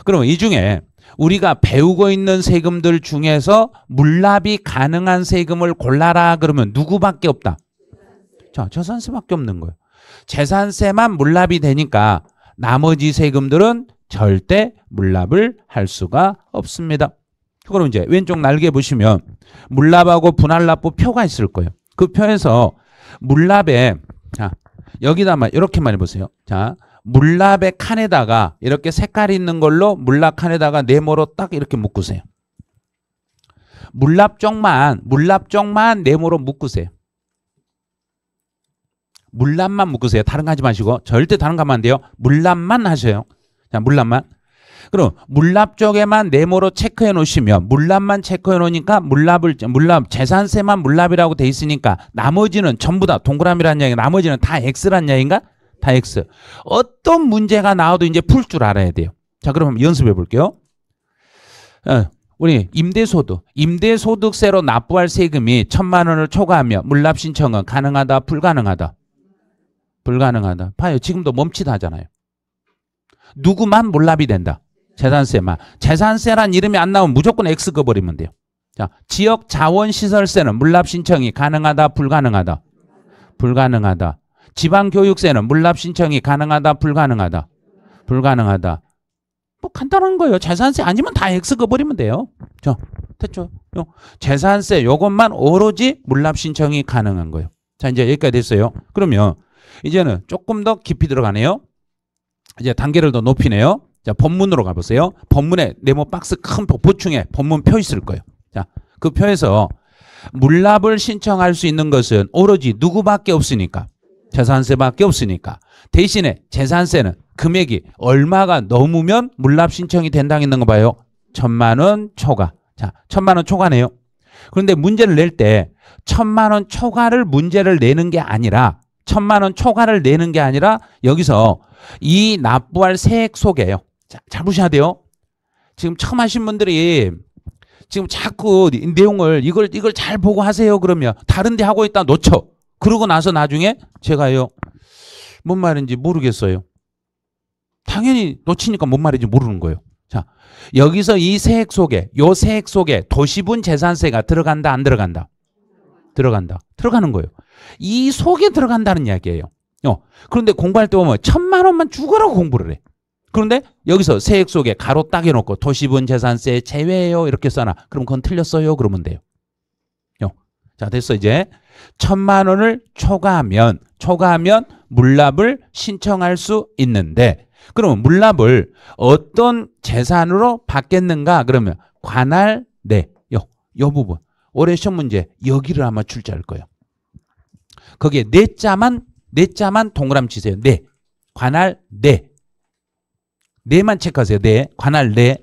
그러면 이 중에 우리가 배우고 있는 세금들 중에서 물납이 가능한 세금을 골라라 그러면 누구밖에 없다? 자, 재산세밖에 없는 거예요. 재산세만 물납이 되니까 나머지 세금들은 절대 물납을 할 수가 없습니다. 그럼 이제 왼쪽 날개 보시면 물납하고 분할납부 표가 있을 거예요. 그 표에서 물납에 자, 여기다만 이렇게만 해보세요. 자, 물납의 칸에다가 이렇게 색깔 있는 걸로 물납 칸에다가 네모로 딱 이렇게 묶으세요. 물납 쪽만 네모로 묶으세요. 물납만 묶으세요. 다른 거 하지 마시고. 절대 다른 거 하면 안 돼요. 물납만 하세요. 자, 물납만. 그럼 물납 쪽에만 네모로 체크해 놓으시면 물납만 체크해 놓으니까 물납 재산세만 물납이라고 돼 있으니까 나머지는 전부 다 동그라미란 얘기, 나머지는 다 X란 얘기인가? 다 X. 어떤 문제가 나와도 이제 풀 줄 알아야 돼요. 자, 그럼 연습해 볼게요. 우리 임대소득세로 납부할 세금이 1,000만 원을 초과하며 물납 신청은 가능하다, 불가능하다? 불가능하다. 봐요. 지금도 멈칫하잖아요. 누구만 물납이 된다? 재산세만. 재산세란 이름이 안 나오면 무조건 X 꺼버리면 돼요. 자, 지역 자원시설세는 물납 신청이 가능하다, 불가능하다? 불가능하다. 지방교육세는 물납 신청이 가능하다, 불가능하다? 불가능하다. 뭐 간단한 거예요. 재산세 아니면 다 X 꺼버리면 돼요. 자, 됐죠? 재산세 요것만 오로지 물납 신청이 가능한 거예요. 자, 이제 여기까지 됐어요. 그러면 이제는 조금 더 깊이 들어가네요. 이제 단계를 더 높이네요. 자, 본문으로 가보세요. 본문에 네모 박스 큰 보충에 본문 표 있을 거예요. 자, 그 표에서 물납을 신청할 수 있는 것은 오로지 누구밖에 없으니까, 재산세밖에 없으니까, 대신에 재산세는 금액이 얼마가 넘으면 물납 신청이 된다고 있는 거 봐요. 1,000만 원 초과. 자, 1,000만 원 초과네요. 그런데 문제를 낼 때 1,000만 원 초과를 문제를 내는 게 아니라 1,000만 원 초과를 내는 게 아니라 여기서 이 납부할 세액 속에요. 자, 잘 보셔야 돼요. 지금 처음 하신 분들이 지금 자꾸 내용을 이걸 잘 보고 하세요. 그러면 다른 데 하고 있다 놓쳐. 그러고 나서 나중에 제가요. 뭔 말인지 모르겠어요. 당연히 놓치니까 뭔 말인지 모르는 거예요. 자, 여기서 이 세액 속에, 요 세액 속에 도시분 재산세가 들어간다, 안 들어간다? 들어간다. 들어가는 거예요. 이 속에 들어간다는 이야기예요. 그런데 공부할 때 보면 1,000만 원만 죽으라고 공부를 해. 그런데 여기서 세액 속에 가로 딱 해놓고 도시분 재산세 제외해요 이렇게 써놔. 그럼 그건 틀렸어요 그러면 돼요. 자, 됐어. 이제 1,000만 원을 초과하면 물납을 신청할 수 있는데, 그러면 물납을 어떤 재산으로 받겠는가? 그러면 관할 내 요 부분 올해 시험 문제 여기를 아마 출제할 거예요. 거기에 내자만 동그라미 치세요. 내 관할 내만 체크하세요. 내 관할 내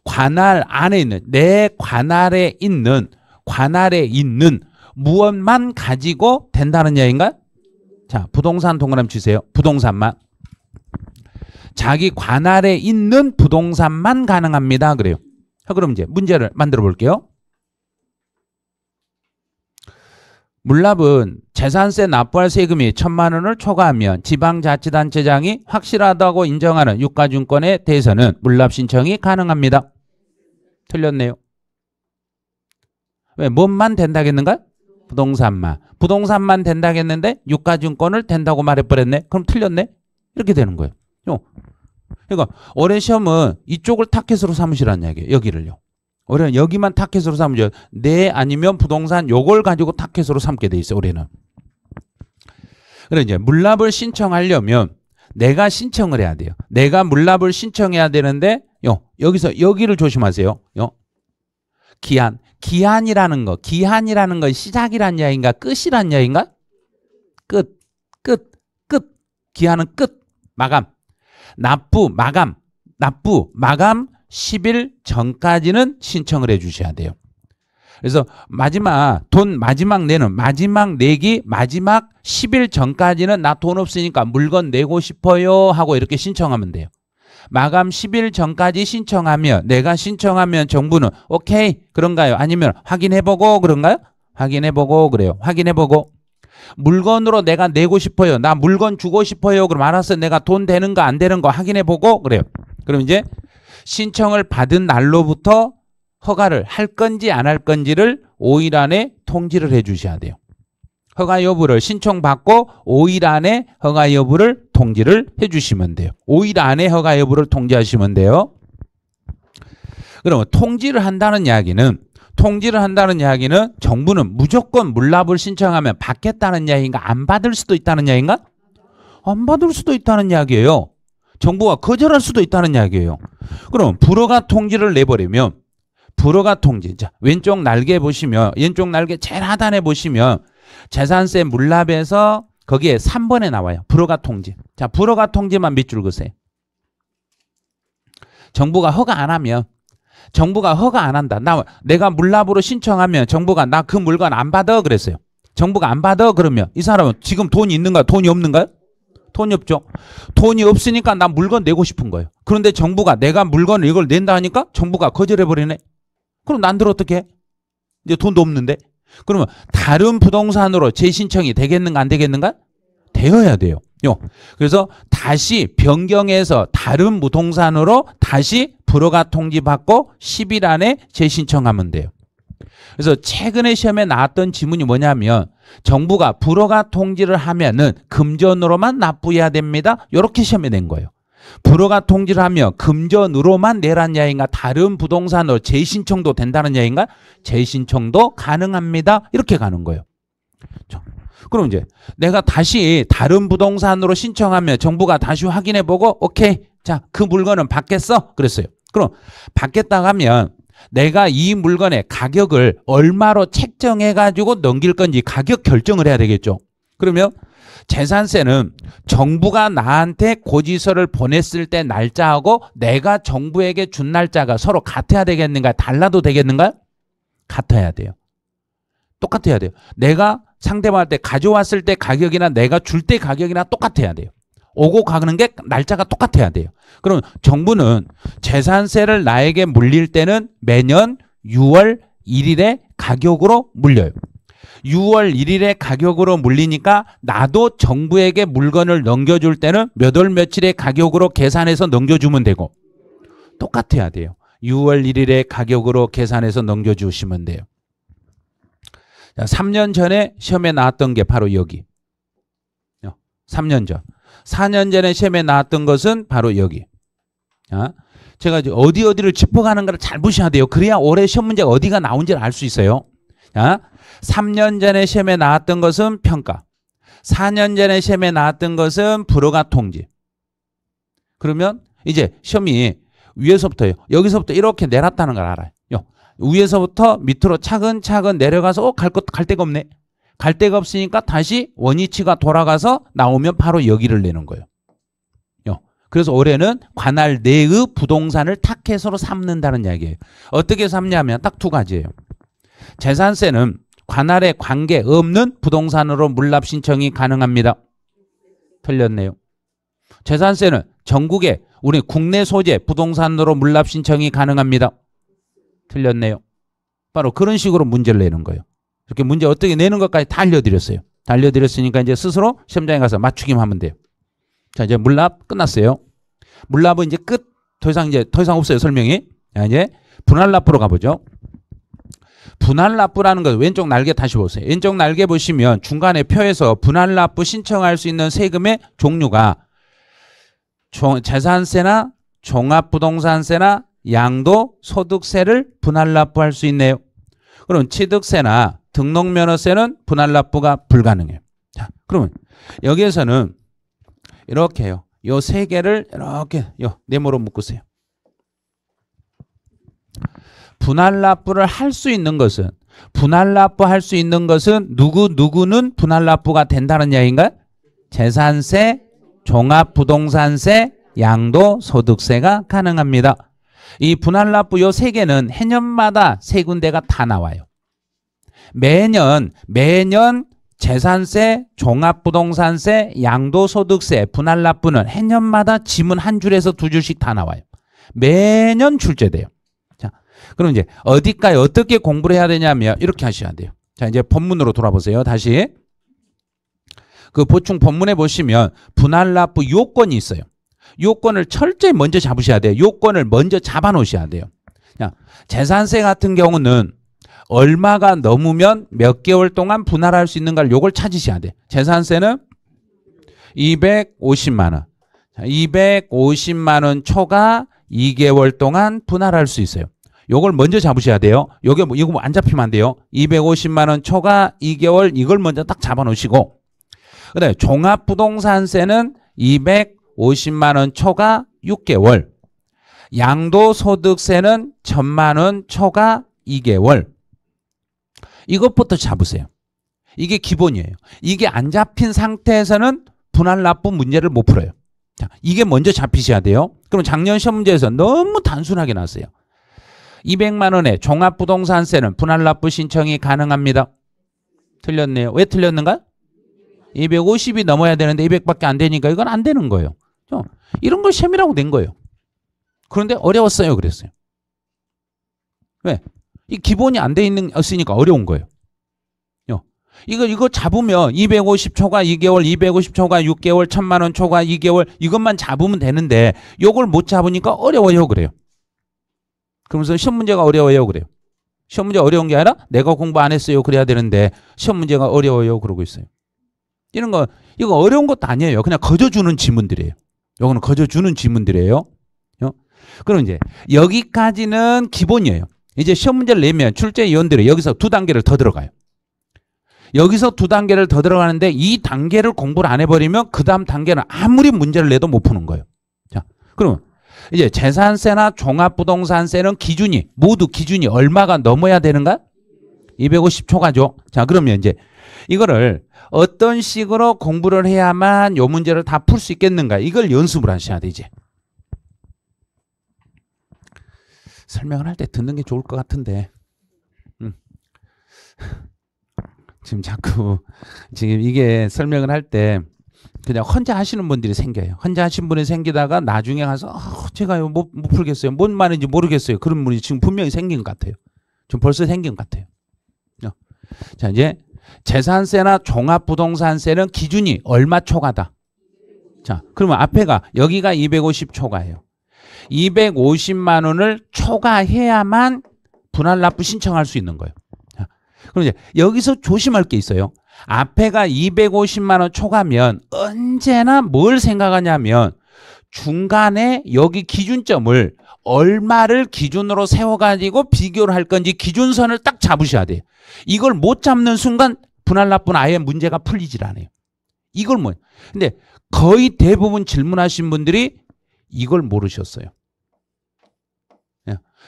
관할 안에 있는 내 관할에 있는 무엇만 가지고 된다는 얘기인가? 자, 부동산 동그라미 치세요. 부동산만. 자기 관할에 있는 부동산만 가능합니다. 그래요. 그럼 이제 문제를 만들어 볼게요. 물납은 재산세 납부할 세금이 1,000만 원을 초과하면 지방자치단체장이 확실하다고 인정하는 유가증권에 대해서는 물납 신청이 가능합니다. 틀렸네요. 왜? 뭔만 된다겠는가? 부동산만 된다겠는데 유가증권을 된다고 말해버렸네. 그럼 틀렸네. 이렇게 되는 거예요. 그러니까 올해 시험은 이쪽을 타켓으로 삼으시라는 이야기예요. 여기를요. 올해는 여기만 타켓으로 삼으죠. 네 아니면 부동산 요걸 가지고 타켓으로 삼게 돼 있어요. 올해는. 그래 이제 물납을 신청하려면 내가 신청을 해야 돼요. 내가 물납을 신청해야 되는데 여기서 여기를 조심하세요. 기한이라는 거 시작이란 이야기인가 끝이란 이야기인가? 끝. 기한은 끝. 마감. 납부 마감 10일 전까지는 신청을 해 주셔야 돼요. 그래서 마지막 내기 마지막 10일 전까지는 나 돈 없으니까 물건 내고 싶어요 하고 이렇게 신청하면 돼요. 마감 10일 전까지 신청하면 내가 신청하면 정부는 오케이 그런가요? 아니면 확인해보고 그런가요? 확인해보고 그래요. 확인해보고 물건으로 내가 내고 싶어요. 나 물건 주고 싶어요. 그럼 알았어. 내가 돈 되는 거 안 되는 거 확인해보고 그래요. 그럼 이제 신청을 받은 날로부터 허가를 할 건지 안 할 건지를 5일 안에 통지를 해 주셔야 돼요. 허가 여부를 신청받고 5일 안에 허가 여부를 통지를 해 주시면 돼요. 5일 안에 허가 여부를 통지하시면 돼요. 그러면 통지를 한다는 이야기는 정부는 무조건 물납을 신청하면 받겠다는 이야기인가 안 받을 수도 있다는 이야기인가? 안 받을 수도 있다는 이야기예요. 정부가 거절할 수도 있다는 이야기예요. 그럼 불허가 통지를 내버리면 불허가 통지. 자, 왼쪽 날개 보시면 왼쪽 날개 제일 하단에 보시면 재산세 물납에서 거기에 3번에 나와요. 불허가 통지. 자, 불허가 통지만 밑줄 그으세요. 정부가 허가 안 하면 정부가 허가 안 한다. 내가 물납으로 신청하면 정부가 나 그 물건 안 받아 그랬어요. 정부가 안 받아 그러면 이 사람은 지금 돈이 있는가 돈이 없는가요? 돈이 없죠. 돈이 없으니까 나 물건 내고 싶은 거예요. 그런데 정부가 내가 물건을 이걸 낸다 하니까 정부가 거절해버리네. 그럼 난들 어떻게 해? 이제 돈도 없는데. 그러면 다른 부동산으로 재신청이 되겠는가 안 되겠는가? 되어야 돼요. 그래서 다시 변경해서 다른 부동산으로 다시 불허가 통지받고 10일 안에 재신청하면 돼요. 그래서 최근에 시험에 나왔던 지문이 뭐냐면 정부가 불허가 통지를 하면은 금전으로만 납부해야 됩니다. 이렇게 시험에 낸 거예요. 불허가 통지를 하면 금전으로만 내란 야인가 다른 부동산으로 재신청도 된다는 야인가 재신청도 가능합니다. 이렇게 가는 거예요. 그럼 이제 내가 다시 다른 부동산으로 신청하면 정부가 다시 확인해보고 오케이 자 그 물건은 받겠어 그랬어요. 그럼 받겠다고 하면 내가 이 물건의 가격을 얼마로 책정해가지고 넘길 건지 가격 결정을 해야 되겠죠. 그러면 재산세는 정부가 나한테 고지서를 보냈을 때 날짜하고 내가 정부에게 준 날짜가 서로 같아야 되겠는가 달라도 되겠는가? 같아야 돼요. 똑같아야 돼요. 내가 상대방한테 가져왔을 때 가격이나 내가 줄 때 가격이나 똑같아야 돼요. 오고 가는 게 날짜가 똑같아야 돼요. 그럼 정부는 재산세를 나에게 물릴 때는 매년 6월 1일에 가격으로 물려요. 6월 1일에 가격으로 물리니까 나도 정부에게 물건을 넘겨줄 때는 몇 월 며칠의 가격으로 계산해서 넘겨주면 되고 똑같아야 돼요. 6월 1일에 가격으로 계산해서 넘겨주시면 돼요. 자, 3년 전에 시험에 나왔던 게 바로 여기. 3년 전. 4년 전에 시험에 나왔던 것은 바로 여기. 제가 어디를 짚어가는가를 잘 보셔야 돼요. 그래야 올해 시험 문제가 어디가 나온지를 알 수 있어요. 3년 전에 시험에 나왔던 것은 평가. 4년 전에 시험에 나왔던 것은 불허가 통지. 그러면 이제 시험이 위에서부터요. 여기서부터 이렇게 내렸다는 걸 알아요. 위에서부터 밑으로 차근차근 내려가서 갈 데가 없네. 갈 데가 없으니까 다시 원위치가 돌아가서 나오면 바로 여기를 내는 거예요. 그래서 올해는 관할 내의 부동산을 타켓으로 삼는다는 이야기예요. 어떻게 삼냐면 딱 두 가지예요. 재산세는 관할에 관계없는 부동산으로 물납 신청이 가능합니다. 틀렸네요. 재산세는 전국에 우리 국내 소재 부동산으로 물납 신청이 가능합니다. 틀렸네요. 바로 그런 식으로 문제를 내는 거예요. 이렇게 문제 어떻게 내는 것까지 다 알려드렸어요. 다 알려드렸으니까 이제 스스로 시험장에 가서 맞추기만 하면 돼요. 자, 이제 물납 끝났어요. 물납은 이제 끝. 더 이상 없어요. 설명이. 자, 이제 분할납부로 가보죠. 분할납부라는 것 왼쪽 날개 다시 보세요. 왼쪽 날개 보시면 중간에 표에서 분할납부 신청할 수 있는 세금의 종류가 재산세나 종합부동산세나 양도소득세를 분할납부할 수 있네요. 그럼 취득세나 등록면허세는 분할납부가 불가능해요. 자, 그러면 여기에서는 이렇게 해요. 요 세 개를 이렇게 네모로 묶으세요. 분할납부를 할 수 있는 것은 분할납부할 수 있는 것은 누구는 분할납부가 된다는 이야기인가요? 재산세, 종합부동산세, 양도소득세가 가능합니다. 이 분할납부 요 세 개는 해년마다 세 군데가 다 나와요. 매년 재산세, 종합부동산세, 양도소득세, 분할납부는 해년마다 지문 한 줄에서 두 줄씩 다 나와요. 매년 출제돼요. 자, 그럼 이제 어디까지 어떻게 공부를 해야 되냐면 이렇게 하셔야 돼요. 자, 이제 본문으로 돌아보세요. 다시. 그 보충 본문에 보시면 분할납부 요건이 있어요. 요건을 철저히 먼저 잡으셔야 돼요. 요건을 먼저 잡아 놓으셔야 돼요. 자, 재산세 같은 경우는 얼마가 넘으면 몇 개월 동안 분할할 수 있는가를 요걸 찾으셔야 돼. 재산세는 250만 원. 자, 250만 원 초과 2개월 동안 분할할 수 있어요. 요걸 먼저 잡으셔야 돼요. 이거 안 잡히면 안 돼요. 250만 원 초과 2개월 이걸 먼저 딱 잡아 놓으시고 그다음에 종합부동산세는 250만 원 초과 6개월. 양도소득세는 1,000만 원 초과 2개월. 이것부터 잡으세요. 이게 기본이에요. 이게 안 잡힌 상태에서는 분할납부 문제를 못 풀어요. 자, 이게 먼저 잡히셔야 돼요. 그럼 작년 시험 문제에서 너무 단순하게 나왔어요. 200만 원의 종합부동산세는 분할납부 신청이 가능합니다. 틀렸네요. 왜 틀렸는가? 250이 넘어야 되는데 200밖에 안 되니까 이건 안 되는 거예요. 이런 걸 시험이라고 낸 거예요. 그런데 어려웠어요. 그랬어요. 왜? 이 기본이 안 돼 있으니까 어려운 거예요. 이거 잡으면 250 초과 2개월, 250 초과 6개월, 1,000만 원 초과 2개월 이것만 잡으면 되는데 요걸 못 잡으니까 어려워요. 그래요. 그러면서 시험 문제가 어려워요. 그래요. 시험 문제 어려운 게 아니라 내가 공부 안 했어요. 그래야 되는데 시험 문제가 어려워요. 그러고 있어요. 이런 거, 이거 어려운 것도 아니에요. 그냥 거저주는 지문들이에요. 요거는 거저주는 지문들이에요. 그럼 이제 여기까지는 기본이에요. 이제 시험 문제를 내면 출제위원들이 여기서 2단계를 더 들어가요. 여기서 2단계를 더 들어가는데 이 단계를 공부를 안 해버리면 그 다음 단계는 아무리 문제를 내도 못 푸는 거예요. 자, 그러면 이제 재산세나 종합부동산세는 기준이 모두 기준이 얼마가 넘어야 되는가? 250 초과죠. 자, 그러면 이제 이거를 어떤 식으로 공부를 해야만 요 문제를 다 풀 수 있겠는가? 이걸 연습을 하셔야 돼 이제. 설명을 할 때 듣는 게 좋을 것 같은데 지금 자꾸 지금 이게 설명을 할 때 그냥 혼자 하시는 분들이 생겨요. 혼자 하신 분이 생기다가 나중에 가서 제가요 못 풀겠어요. 뭔 말인지 모르겠어요. 그런 분이 지금 분명히 생긴 것 같아요. 지금 벌써 생긴 것 같아요. 자, 이제 재산세나 종합부동산세는 기준이 얼마 초과다. 자, 그러면 앞에가 여기가 250 초과예요. 250만 원을 초과해야만 분할납부 신청할 수 있는 거예요. 자, 그럼 이제 여기서 조심할 게 있어요. 앞에가 250만 원 초과면 언제나 뭘 생각하냐면 중간에 여기 기준점을 얼마를 기준으로 세워가지고 비교를 할 건지 기준선을 딱 잡으셔야 돼요. 이걸 못 잡는 순간 분할납부는 아예 문제가 풀리질 않아요. 이걸 뭐? 근데 거의 대부분 질문하신 분들이 이걸 모르셨어요.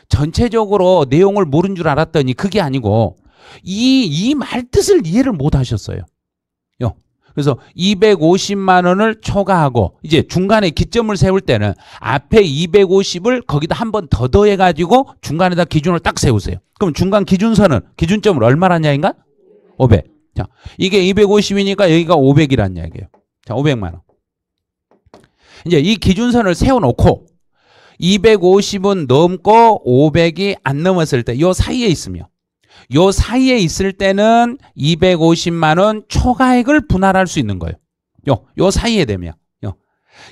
전체적으로 내용을 모른 줄 알았더니 그게 아니고 이 말 뜻을 이해를 못 하셨어요. 그래서 250만 원을 초과하고 이제 중간에 기점을 세울 때는 앞에 250을 거기다 한 번 더 더해가지고 중간에다 기준을 딱 세우세요. 그럼 중간 기준선은 기준점을 얼마란 이야기인가? 500. 자, 이게 250이니까 여기가 500이란 이야기예요. 자, 500만 원. 이제 이 기준선을 세워놓고 250은 넘고 500이 안 넘었을 때 요 사이에 있으며 요 사이에 있을 때는 250만 원 초과액을 분할할 수 있는 거예요. 요 사이에 되면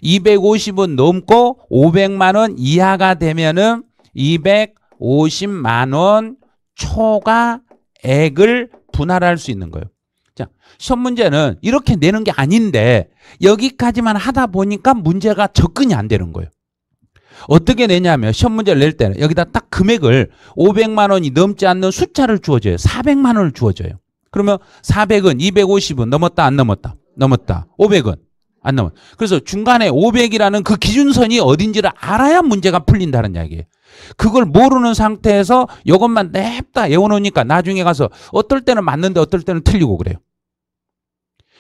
250은 넘고 500만 원 이하가 되면은 250만 원 초과액을 분할할 수 있는 거예요. 자, 시험 문제는 이렇게 내는 게 아닌데 여기까지만 하다 보니까 문제가 접근이 안 되는 거예요. 어떻게 내냐면 시험 문제를 낼 때는 여기다 딱 금액을 500만 원이 넘지 않는 숫자를 주어줘요. 400만 원을 주어줘요. 그러면 400은 250은 넘었다 안 넘었다? 넘었다. 500은 안 넘었다. 그래서 중간에 500이라는 그 기준선이 어딘지를 알아야 문제가 풀린다는 이야기예요. 그걸 모르는 상태에서 이것만 냅다 외워놓으니까 나중에 가서 어떨 때는 맞는데 어떨 때는 틀리고 그래요.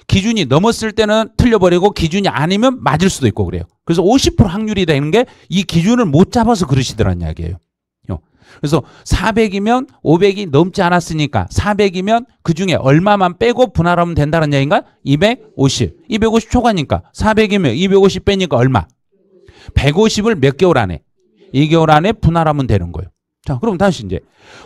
기준이 넘었을 때는 틀려버리고 기준이 아니면 맞을 수도 있고 그래요. 그래서 50% 확률이 되는 게 이 기준을 못 잡아서 그러시더란 이야기예요. 그래서 400이면 500이 넘지 않았으니까 400이면 그중에 얼마만 빼고 분할하면 된다는 이야기인가? 250. 250 초과니까 400이면 250 빼니까 얼마? 150을 몇 개월 안에? 2개월 안에 분할하면 되는 거예요. 자, 그럼 다시 이제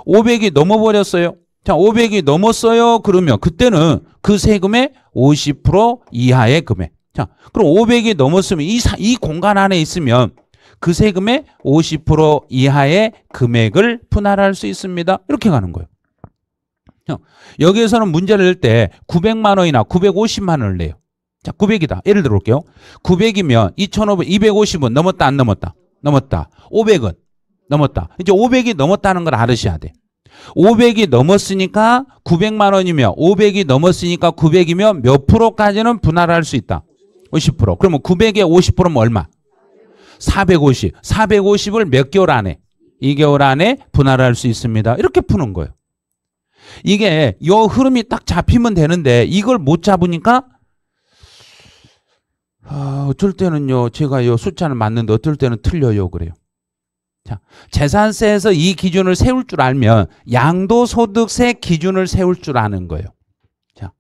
500이 넘어버렸어요. 자, 500이 넘었어요. 그러면 그때는 그 세금의 50% 이하의 금액. 자, 그럼 500이 넘었으면 이 공간 안에 있으면 그 세금의 50% 이하의 금액을 분할할 수 있습니다. 이렇게 가는 거예요. 여기에서는 문제를 낼 때 900만 원이나 950만 원을 내요. 자, 900이다. 예를 들어 볼게요. 900이면 2,500, 250은 넘었다 안 넘었다? 넘었다. 500은 넘었다. 이제 500이 넘었다는 걸 알으셔야 돼. 500이 넘었으니까 900만 원이며 500이 넘었으니까 900이면 몇 프로까지는 분할할 수 있다? 50%. 그러면 900에 50%면 얼마? 450. 450을 몇 개월 안에? 2개월 안에 분할할 수 있습니다. 이렇게 푸는 거예요. 이게 요 흐름이 딱 잡히면 되는데 이걸 못 잡으니까 어쩔 때는요 제가 요 숫자는 맞는데 어떨 때는 틀려요 그래요. 자, 재산세에서 이 기준을 세울 줄 알면 양도소득세 기준을 세울 줄 아는 거예요. 자,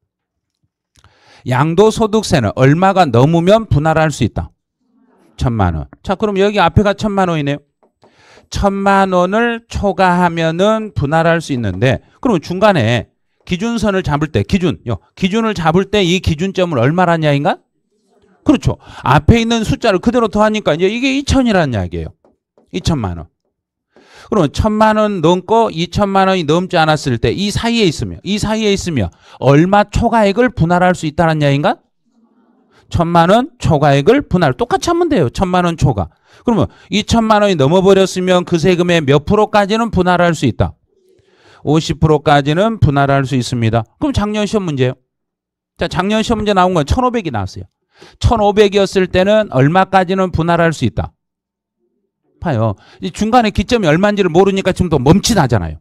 양도소득세는 얼마가 넘으면 분할할 수 있다? 1,000만 원. 자, 그럼 여기 앞에가 1,000만 원이네요. 1,000만 원을 초과하면은 분할할 수 있는데 그러면 중간에 기준선을 잡을 때 기준을 잡을 때 이 기준점을 얼마란 이야기인가? 그렇죠. 앞에 있는 숫자를 그대로 더하니까 이제 이게 2,000이라는 이야기예요. 2,000만 원. 그러면 1,000만 원 넘고 2,000만 원이 넘지 않았을 때 이 사이에 있으면 얼마 초과액을 분할할 수 있다는 이야기인가? 1,000만 원 초과액을 분할. 똑같이 하면 돼요. 1,000만 원 초과. 그러면 2,000만 원이 넘어버렸으면 그 세금의 몇 프로까지는 분할할 수 있다? 50%까지는 분할할 수 있습니다. 그럼 작년 시험 문제예요. 자, 작년 시험 문제 나온 건 1,500이 나왔어요. 1,500이었을 때는 얼마까지는 분할할 수 있다? 봐요. 이 중간에 기점이 얼마인지를 모르니까 지금 또 멈칫하잖아요.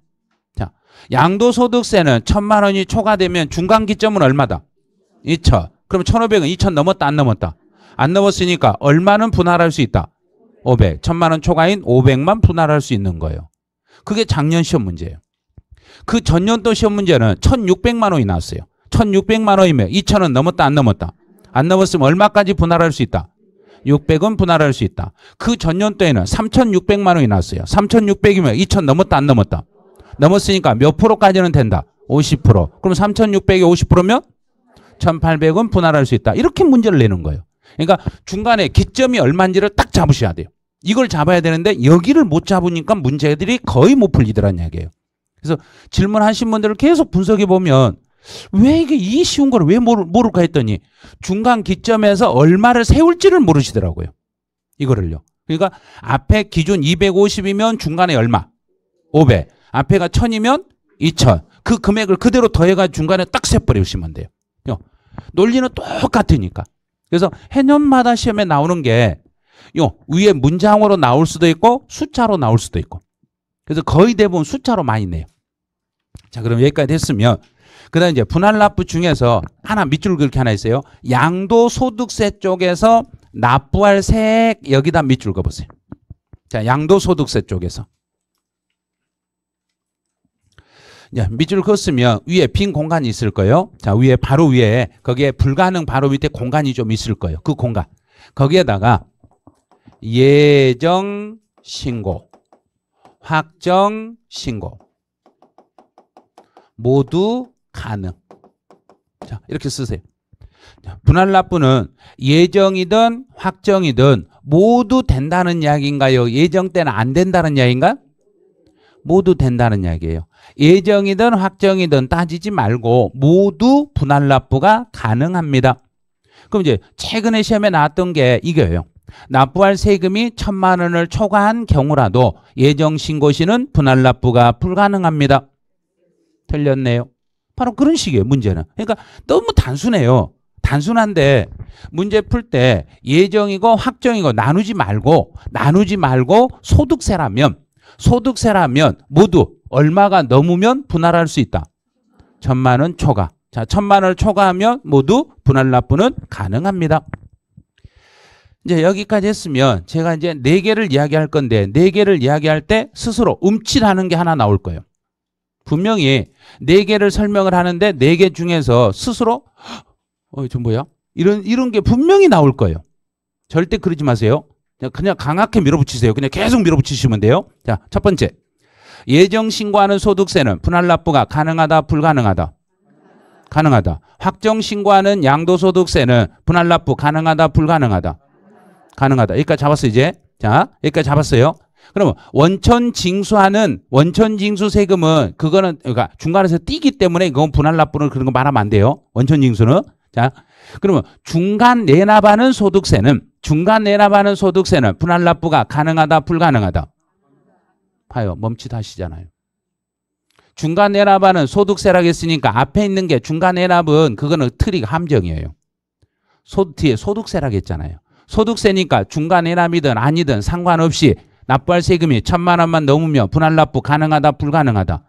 자, 양도소득세는 1,000만 원이 초과되면 중간 기점은 얼마다? 2,000. 그럼 1,500은 2,000 넘었다, 안 넘었다? 안 넘었으니까 얼마는 분할할 수 있다? 500. 1,000만 원 초과인 500만 분할할 수 있는 거예요. 그게 작년 시험 문제예요. 그 전년도 시험 문제는 1,600만 원이 나왔어요. 1,600만 원이면 2,000은 넘었다, 안 넘었다? 안 넘었으면 얼마까지 분할할 수 있다? 600은 분할할 수 있다. 그 전년도에는 3,600만 원이 나왔어요. 3,600이면 2,000 넘었다, 안 넘었다? 넘었으니까 몇 프로까지는 된다? 50%. 그럼 3,600에 50%면 1,800은 분할할 수 있다. 이렇게 문제를 내는 거예요. 그러니까 중간에 기점이 얼마인지를 딱 잡으셔야 돼요. 이걸 잡아야 되는데 여기를 못 잡으니까 문제들이 거의 못 풀리더란 이야기예요. 그래서 질문하신 분들을 계속 분석해 보면 왜 이게 이 쉬운 걸 왜 모를까 했더니 중간 기점에서 얼마를 세울지를 모르시더라고요. 이거를요. 그러니까 앞에 기준 250이면 중간에 얼마? 500. 앞에가 1000이면 2000. 그 금액을 그대로 더해가 중간에 딱 세버리시면 돼요. 논리는 똑같으니까. 그래서 해년마다 시험에 나오는 게 위에 문장으로 나올 수도 있고 숫자로 나올 수도 있고. 그래서 거의 대부분 숫자로 많이 내요. 자, 그럼 여기까지 됐으면 그다음 이제 분할납부 중에서 하나 밑줄 그렇게 하나 있어요. 양도소득세 쪽에서 납부할 세액 여기다 밑줄 그어보세요. 자, 양도소득세 쪽에서. 자, 밑줄 그었으면 위에 빈 공간이 있을 거예요. 자, 위에 바로 위에 거기에 불가능 바로 밑에 공간이 좀 있을 거예요. 그 공간. 거기에다가 예정 신고, 확정 신고 모두 가능. 자, 이렇게 쓰세요. 자, 분할납부는 예정이든 확정이든 모두 된다는 이야기인가요? 예정 때는 안 된다는 이야기인가? 모두 된다는 이야기예요. 예정이든 확정이든 따지지 말고 모두 분할납부가 가능합니다. 그럼 이제 최근에 시험에 나왔던 게 이거예요. 납부할 세금이 1,000만 원을 초과한 경우라도 예정신고 시는 분할납부가 불가능합니다. 틀렸네요. 바로 그런 식이에요, 문제는. 그러니까 너무 단순해요. 단순한데 문제 풀 때 예정이고 확정이고 나누지 말고 소득세라면 모두 얼마가 넘으면 분할할 수 있다. 1,000만 원 초과. 자, 1,000만 원을 초과하면 모두 분할납부는 가능합니다. 이제 여기까지 했으면 제가 이제 4개를 이야기할 건데 4개를 이야기할 때 스스로 움찔하는 게 하나 나올 거예요. 분명히 4개를 설명을 하는데 4개 중에서 스스로 저 뭐야? 이런 게 분명히 나올 거예요. 절대 그러지 마세요. 그냥 강하게 밀어붙이세요. 그냥 계속 밀어붙이시면 돼요. 자, 첫 번째. 예정 신고하는 소득세는 분할납부가 가능하다, 불가능하다? 가능하다. 확정 신고하는 양도소득세는 분할납부 가능하다, 불가능하다? 가능하다. 여기까지 잡았어요, 이제. 자, 여기까지 잡았어요. 그러면 원천징수 세금은 그러니까 중간에서 띄기 때문에 그건 분할납부는 그런 거 말하면 안 돼요. 원천징수는. 자, 그러면 중간 내납하는 소득세는 분할납부가 가능하다, 불가능하다? 봐요. 멈칫하시잖아요. 중간애납하는 소득세라고 했으니까 앞에 있는 게 중간애납은 그거는 틀이 함정이에요. 뒤에 소득세라고 했잖아요. 소득세니까 중간애납이든 아니든 상관없이 납부할 세금이 1,000만 원만 넘으면 분할 납부 가능하다 불가능하다?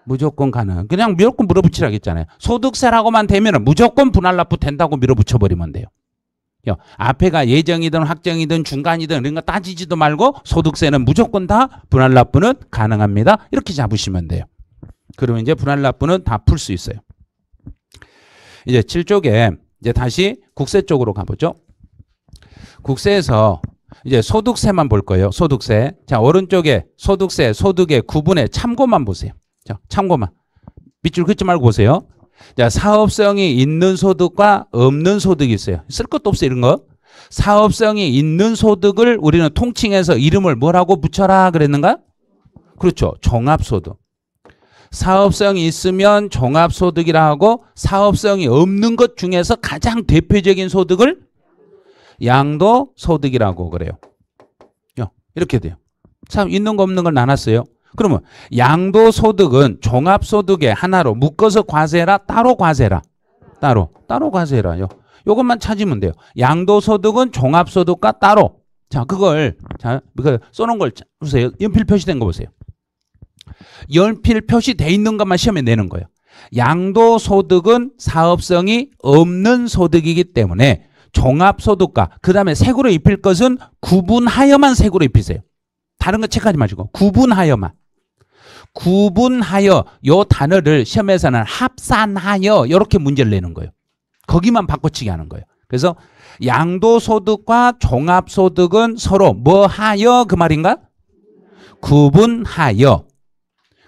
무조건 가능. 그냥 무조건 물어붙이라고 했잖아요. 소득세라고만 되면 무조건 분할 납부 된다고 밀어붙여버리면 돼요. 앞에가 예정이든 확정이든 중간이든 이런 거 따지지도 말고 소득세는 무조건 다 분할 납부는 가능합니다. 이렇게 잡으시면 돼요. 그러면 이제 분할 납부는 다 풀 수 있어요. 이제 7쪽에 이제 다시 국세 쪽으로 가보죠. 국세에서 이제 소득세만 볼 거예요. 소득세. 자, 오른쪽에 소득세, 소득의 구분의 참고만 보세요. 자, 참고만. 밑줄 긋지 말고 보세요. 자, 사업성이 있는 소득과 없는 소득이 있어요. 쓸 것도 없어요, 이런 거. 사업성이 있는 소득을 우리는 통칭해서 이름을 뭐라고 붙여라 그랬는가? 그렇죠. 종합소득. 사업성이 있으면 종합소득이라 하고 사업성이 없는 것 중에서 가장 대표적인 소득을 양도소득이라고 그래요. 이렇게 돼요. 참 있는 거 없는 걸 나눴어요. 그러면 양도소득은 종합소득의 하나로 묶어서 과세라 따로 과세라? 따로 과세라요. 이것만 찾으면 돼요. 양도소득은 종합소득과 따로. 자, 그걸 써놓은 걸 보세요. 연필 표시된 거 보세요. 연필 표시돼 있는 것만 시험에 내는 거예요. 양도소득은 사업성이 없는 소득이기 때문에 종합소득과 그 다음에 색으로 입힐 것은 구분하여만 색으로 입히세요. 다른 거 체크하지 마시고 구분하여만. 구분하여 요 단어를 시험에서는 합산하여 이렇게 문제를 내는 거예요. 거기만 바꿔치기 하는 거예요. 그래서 양도소득과 종합소득은 서로 뭐 하여 그 말인가? 구분하여.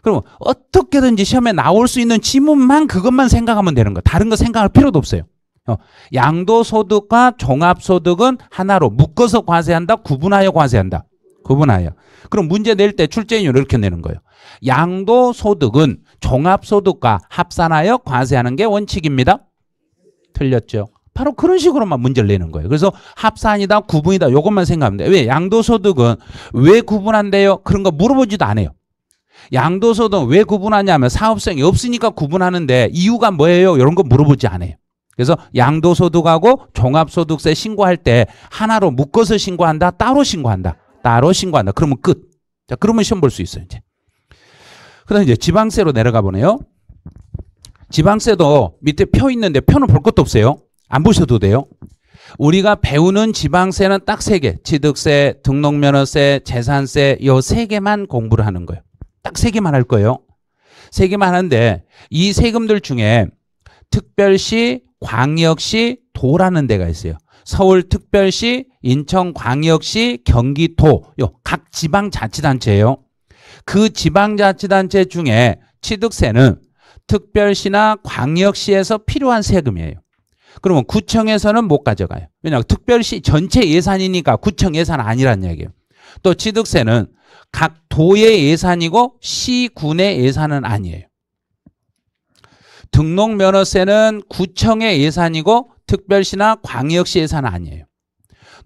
그럼 어떻게든지 시험에 나올 수 있는 지문만 그것만 생각하면 되는 거예요. 다른 거 생각할 필요도 없어요. 양도소득과 종합소득은 하나로 묶어서 과세한다? 구분하여 과세한다? 구분하여. 그럼 문제 낼 때 출제인율 이렇게 내는 거예요. 양도소득은 종합소득과 합산하여 과세하는 게 원칙입니다. 틀렸죠? 바로 그런 식으로만 문제를 내는 거예요. 그래서 합산이다, 구분이다 이것만 생각하면 돼요. 왜? 양도소득은 왜 구분한대요? 그런 거 물어보지도 않아요. 양도소득은 왜 구분하냐면 사업성이 없으니까 구분하는데 이유가 뭐예요? 이런 거 물어보지 않아요. 그래서 양도소득하고 종합소득세 신고할 때 하나로 묶어서 신고한다, 따로 신고한다. 따로 신고한다. 그러면 끝. 자, 그러면 시험 볼 수 있어요, 이제. 그다음 이제 지방세로 내려가 보네요. 지방세도 밑에 표 있는데 표는 볼 것도 없어요. 안 보셔도 돼요. 우리가 배우는 지방세는 딱 3개. 취득세, 등록면허세, 재산세 요 3개만 공부를 하는 거예요. 딱 3개만 할 거예요. 3개만 하는데 이 세금들 중에 특별시, 광역시, 도라는 데가 있어요. 서울특별시, 인천광역시, 경기도 요 각 지방자치단체예요. 그 지방자치단체 중에 취득세는 특별시나 광역시에서 필요한 세금이에요. 그러면 구청에서는 못 가져가요. 왜냐하면 특별시 전체 예산이니까 구청 예산 아니란 얘기예요. 또 취득세는 각 도의 예산이고 시군의 예산은 아니에요. 등록면허세는 구청의 예산이고 특별시나 광역시 예산은 아니에요.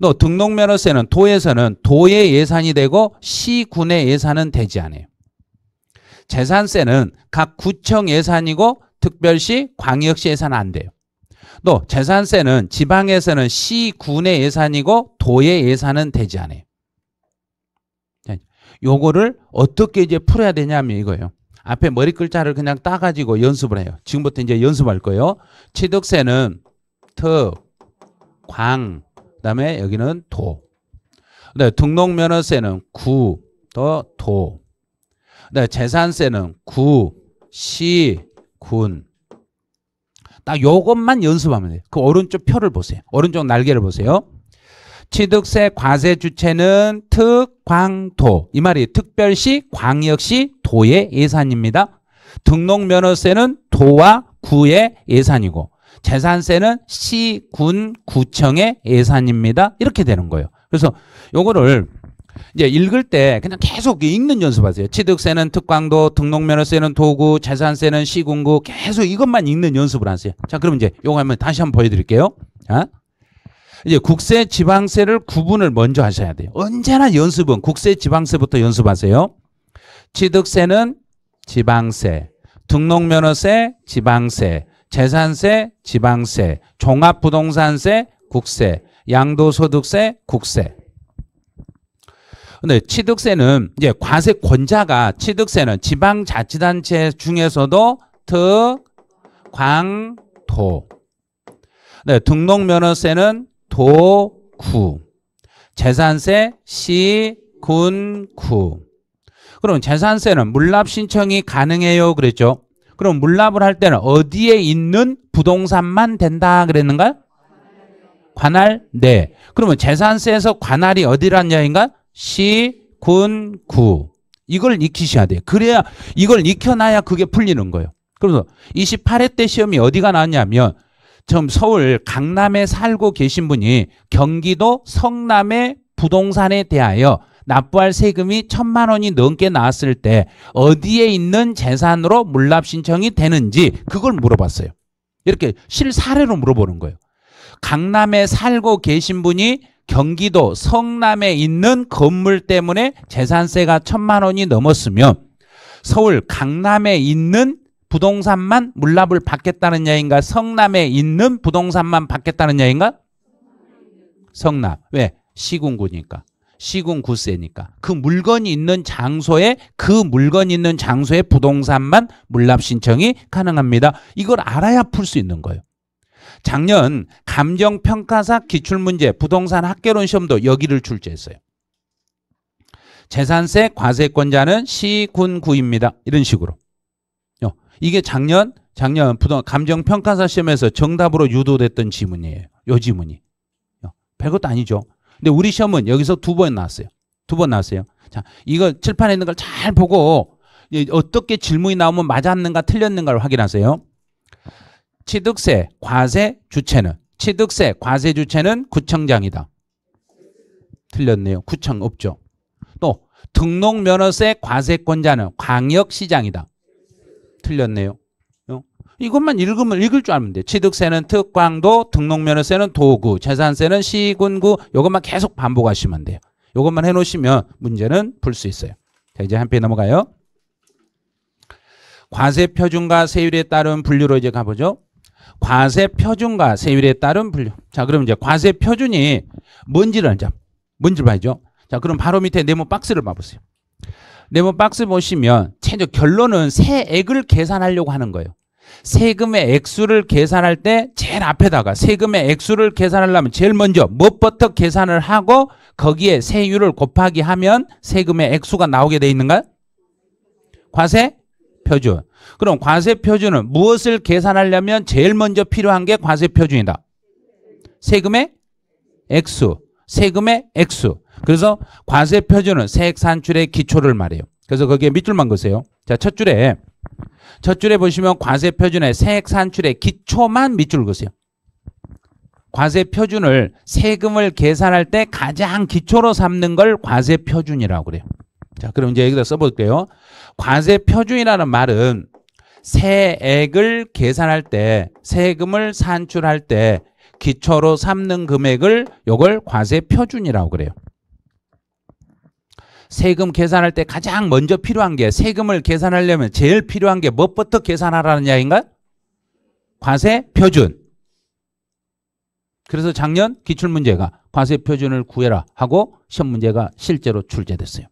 또 등록면허세는 도에서는 도의 예산이 되고 시군의 예산은 되지 않아요. 재산세는 각 구청 예산이고 특별시, 광역시 예산은 안 돼요. 또 재산세는 지방에서는 시군의 예산이고 도의 예산은 되지 않아요. 요거를 어떻게 이제 풀어야 되냐면 이거예요. 앞에 머리 글자를 그냥 따가지고 연습을 해요. 지금부터 이제 연습할 거예요. 취득세는 특, 광, 그다음에 여기는 도. 그다음에 등록면허세는 구, 또 도. 그다음에 재산세는 구, 시, 군. 딱 요것만 연습하면 돼요. 그 오른쪽 표를 보세요. 오른쪽 날개를 보세요. 취득세 과세 주체는 특, 광, 도. 이 말이 특별시, 광역시, 도의 예산입니다. 등록면허세는 도와 구의 예산이고 재산세는 시, 군, 구청의 예산입니다. 이렇게 되는 거예요. 그래서 요거를 이제 읽을 때 그냥 계속 읽는 연습하세요. 취득세는 특광도, 등록면허세는 도구, 재산세는 시군구 계속 이것만 읽는 연습을 하세요. 자, 그럼 이제 요거 한번 다시 한번 보여드릴게요. 자, 이제 국세, 지방세를 구분을 먼저 하셔야 돼요. 언제나 연습은 국세, 지방세부터 연습하세요. 취득세는 지방세, 등록면허세, 지방세, 재산세, 지방세, 종합부동산세, 국세, 양도소득세, 국세. 근데 취득세는 이제 과세권자가 취득세는 지방자치단체 중에서도 특광도. 네, 등록면허세는 도구. 재산세 시, 군, 구. 그럼 재산세는 물납 신청이 가능해요 그랬죠? 그럼 물납을 할 때는 어디에 있는 부동산만 된다 그랬는가? 관할 내. 그러면 재산세에서 관할이 어디란 이야기인가? 시, 군, 구. 이걸 익히셔야 돼요. 그래야 이걸 익혀놔야 그게 풀리는 거예요. 그래서 28회 때 시험이 어디가 나왔냐면 지금 서울 강남에 살고 계신 분이 경기도 성남의 부동산에 대하여 납부할 세금이 1,000만 원이 넘게 나왔을 때 어디에 있는 재산으로 물납 신청이 되는지 그걸 물어봤어요. 이렇게 실사례로 물어보는 거예요. 강남에 살고 계신 분이 경기도 성남에 있는 건물 때문에 재산세가 1,000만 원이 넘었으면 서울 강남에 있는 부동산만 물납을 받겠다는 이야기인가? 성남에 있는 부동산만 받겠다는 이야기인가? 성남. 왜? 시군구니까. 시군구세니까. 그 물건이 있는 장소에 부동산만 물납 신청이 가능합니다. 이걸 알아야 풀 수 있는 거예요. 작년 감정평가사 기출문제 부동산 학개론 시험도 여기를 출제했어요. 재산세 과세권자는 시군구입니다. 이런 식으로. 이게 작년 감정평가사 시험에서 정답으로 유도됐던 지문이에요. 요 지문이. 별것도 아니죠. 근데 우리 시험은 여기서 2번 나왔어요. 2번 나왔어요. 자, 이거 칠판에 있는 걸 잘 보고 어떻게 질문이 나오면 맞았는가 틀렸는가를 확인하세요. 취득세, 과세, 주체는 구청장이다. 틀렸네요. 구청 없죠. 또 등록면허세 과세권자는 광역시장이다. 틀렸네요. 이것만 읽으면 읽을 줄 알면 돼요. 취득세는 특광도, 등록면허세는 도구, 재산세는 시군구. 이것만 계속 반복하시면 돼요. 이것만 해놓으시면 문제는 풀 수 있어요. 자, 이제 한 페이지 넘어가요. 과세표준과 세율에 따른 분류로 이제 가보죠. 과세표준과 세율에 따른 분류. 자, 그럼 이제 과세표준이 뭔지를 봐야죠. 자, 그럼 바로 밑에 네모 박스를 봐보세요. 네모 박스 보시면 최종 결론은 세액을 계산하려고 하는 거예요. 세금의 액수를 계산할 때 제일 앞에다가 세금의 액수를 계산하려면 제일 먼저 무엇부터 계산을 하고 거기에 세율을 곱하기 하면 세금의 액수가 나오게 돼 있는가? 과세표준. 그럼 과세표준은 무엇을 계산하려면 제일 먼저 필요한 게 과세표준이다. 세금의 액수. 세금의 액수. 그래서 과세표준은 세액 산출의 기초를 말해요. 그래서 거기에 밑줄만 그으세요. 자, 첫 줄에 보시면 과세표준의 세액 산출의 기초만 밑줄 그으세요. 과세표준을 세금을 계산할 때 가장 기초로 삼는 걸 과세표준이라고 그래요. 자, 그럼 이제 여기다 써볼게요. 과세표준이라는 말은 세액을 계산할 때, 세금을 산출할 때 기초로 삼는 금액을 요걸 과세표준이라고 그래요. 세금 계산할 때 가장 먼저 필요한 게 세금을 계산하려면 제일 필요한 게 무엇부터 계산하라는 이야기인가? 과세표준. 그래서 작년 기출문제가 과세표준을 구해라 하고 시험 문제가 실제로 출제됐어요.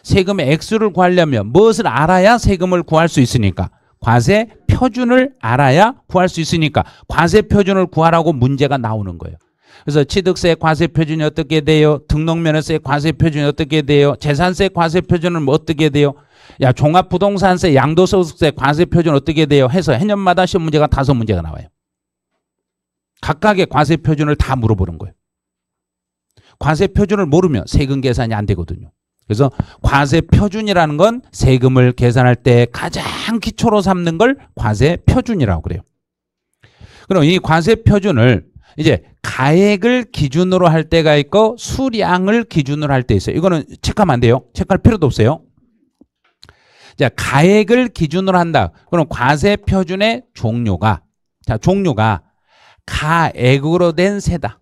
세금의 액수를 구하려면 무엇을 알아야 세금을 구할 수 있으니까? 과세표준을 알아야 구할 수 있으니까 과세표준을 구하라고 문제가 나오는 거예요. 그래서 취득세 과세표준이 어떻게 돼요? 등록면허세 과세표준이 어떻게 돼요? 재산세 과세표준은 뭐 어떻게 돼요? 야, 종합부동산세 양도소득세 과세표준 어떻게 돼요? 해서 해년마다 시험 문제가 5문제가 나와요. 각각의 과세표준을 다 물어보는 거예요. 과세표준을 모르면 세금 계산이 안 되거든요. 그래서 과세표준이라는 건 세금을 계산할 때 가장 기초로 삼는 걸 과세표준이라고 그래요. 그럼 이 과세표준을 이제 가액을 기준으로 할 때가 있고 수량을 기준으로 할 때 있어요. 이거는 체크하면 안 돼요. 체크할 필요도 없어요. 자, 가액을 기준으로 한다. 그럼 과세표준의 종류가 가액으로 된 세다.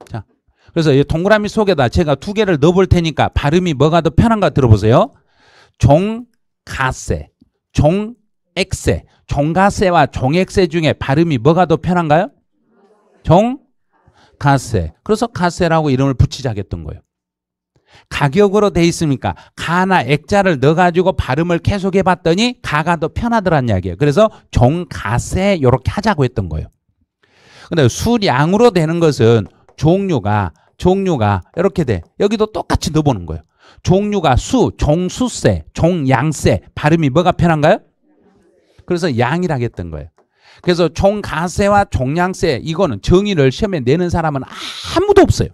자, 그래서 이 동그라미 속에다 제가 2개를 넣어볼 테니까 발음이 뭐가 더 편한가 들어보세요. 종가세. 종액세, 종가세와 종액세 중에 발음이 뭐가 더 편한가요? 종가세. 그래서 가세라고 이름을 붙이자겠던 거예요. 가격으로 돼 있으니까 가나 액자를 넣어가지고 발음을 계속 해봤더니 가가 더 편하더란 이야기예요. 그래서 종가세 이렇게 하자고 했던 거예요. 근데 수량으로 되는 것은 종류가 이렇게 돼. 여기도 똑같이 넣어보는 거예요. 종류가 종수세, 종양세. 발음이 뭐가 편한가요? 그래서 양이라고 했던 거예요. 그래서 종가세와 종양세 이거는 정의를 시험에 내는 사람은 아무도 없어요.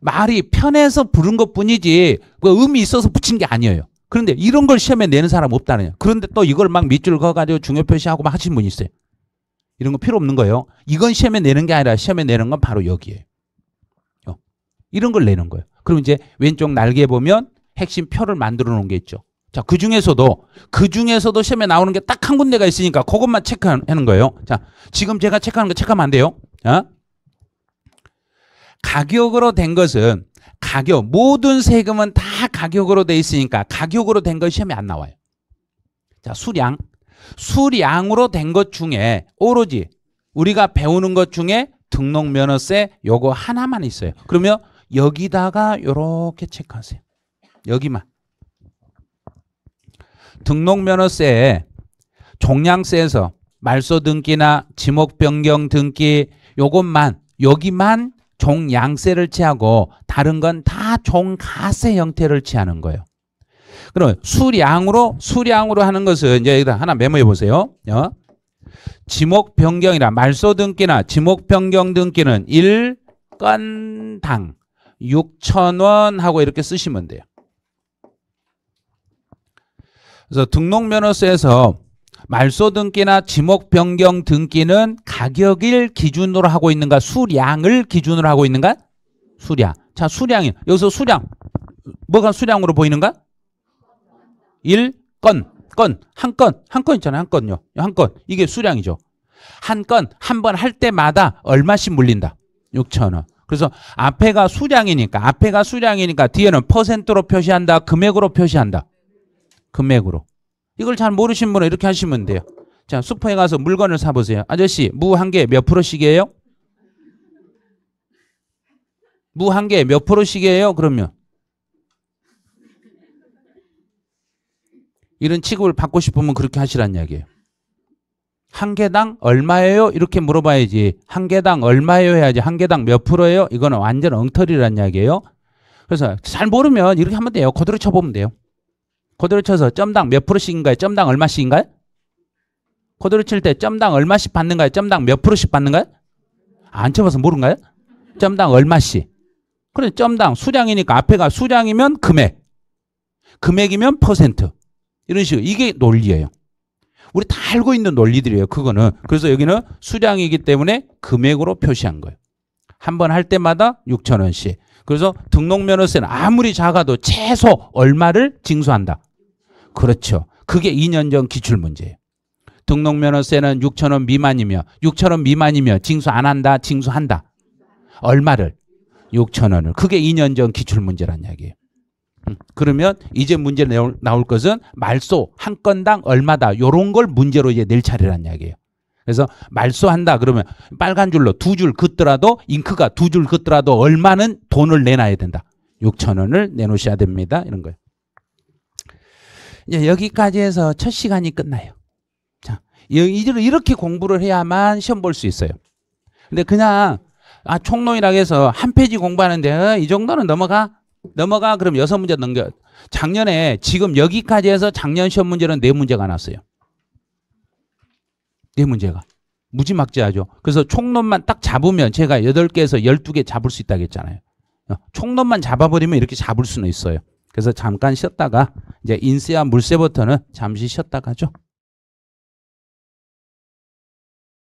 말이 편해서 부른 것뿐이지 의미 있어서 붙인 게 아니에요. 그런데 이런 걸 시험에 내는 사람은 없다는 거예요. 그런데 또 이걸 막 밑줄 그어가지고 중요 표시하고 막 하시는 분이 있어요. 이런 거 필요 없는 거예요. 이건 시험에 내는 게 아니라 시험에 내는 건 바로 여기에요. 이런 걸 내는 거예요. 그럼 이제 왼쪽 날개에 보면 핵심 표를 만들어 놓은 게 있죠. 자, 그 중에서도 시험에 나오는 게 딱 한 군데가 있으니까 그것만 체크하는 거예요. 자, 지금 제가 체크하는 거 체크하면 안 돼요. 가격으로 된 것은 모든 세금은 다 가격으로 돼 있으니까 가격으로 된 건 시험에 안 나와요. 자, 수량으로 된 것 중에 오로지 우리가 배우는 것 중에 등록면허세 요거 하나만 있어요. 그러면 여기다가 이렇게 체크하세요. 여기만. 등록면허세, 종량세에서 말소 등기나 지목 변경 등기 요것만 여기만 종양세를 취하고 다른 건 다 종가세 형태를 취하는 거예요. 그럼 수량으로 하는 것은 이제 여기다 하나 메모해 보세요. 지목 변경이나 말소 등기나 지목 변경 등기는 1건당 6,000원 하고 이렇게 쓰시면 돼요. 그래서 등록면허세에서 말소 등기나 지목 변경 등기는 가격을 기준으로 하고 있는가, 수량을 기준으로 하고 있는가? 수량. 자, 수량이 여기서 수량 뭐가 수량으로 보이는가? 1건, 한 건 있잖아요. 한 건요. 한 건. 이게 수량이죠. 한 건, 한 번 할 때마다 얼마씩 물린다? 6,000원. 그래서 앞에가 수량이니까 뒤에는 퍼센트로 표시한다? 금액으로 표시한다? 금액으로. 이걸 잘 모르신 분은 이렇게 하시면 돼요. 자, 슈퍼에 가서 물건을 사보세요. 아저씨, 무 한 개 몇 프로씩이에요? 무 한 개 몇 프로씩이에요? 그러면 이런 취급을 받고 싶으면 그렇게 하시란 이야기예요. 한 개당 얼마예요? 이렇게 물어봐야지. 한 개당 얼마예요? 해야지. 한 개당 몇 프로예요? 이거는 완전 엉터리란 이야기예요. 그래서 잘 모르면 이렇게 하면 돼요. 그대로 쳐보면 돼요. 그대로 쳐서 점당 몇 프로씩인가요? 점당 얼마씩인가요? 그대로 칠 때 점당 얼마씩 받는가요? 점당 몇 프로씩 받는가요? 안 쳐봐서 모른가요? 점당 얼마씩. 그래, 점당 수량이니까 앞에가 수량이면 금액이면 퍼센트. 이런 식으로. 이게 논리예요. 우리 다 알고 있는 논리들이에요. 그거는. 그래서 여기는 수량이기 때문에 금액으로 표시한 거예요. 한 번 할 때마다 6,000원씩. 그래서 등록면허세는 아무리 작아도 최소 얼마를 징수한다. 그렇죠. 그게 2년 전 기출문제예요. 등록면허세는 6,000원 미만이면 징수 안 한다, 징수한다. 얼마를? 6,000원을. 그게 2년 전 기출문제란 이야기예요. 그러면 이제 문제 나올 것은 말소 한 건당 얼마다. 요런 걸 문제로 이제 낼 차례란 이야기예요. 그래서 말소한다 그러면 빨간 줄로 두 줄 긋더라도 잉크가 두 줄 긋더라도 얼마는 돈을 내놔야 된다. 6,000원을 내놓으셔야 됩니다. 이런 거예요. 이제 여기까지 해서 첫 시간이 끝나요. 자, 이렇게 공부를 해야만 시험 볼 수 있어요. 근데 그냥 총론이라고 해서 한 페이지 공부하는데 이 정도는 넘어가 그럼 6문제 넘겨. 작년에 지금 여기까지 해서 작년 시험 문제는 4문제가 나왔어요. 4문제가. 무지막지하죠. 그래서 총론만 딱 잡으면 제가 8개에서 12개 잡을 수 있다고 했잖아요. 총론만 잡아버리면 이렇게 잡을 수는 있어요. 그래서 잠깐 쉬었다가 이제 인세와 물세부터는 잠시 쉬었다가 하죠.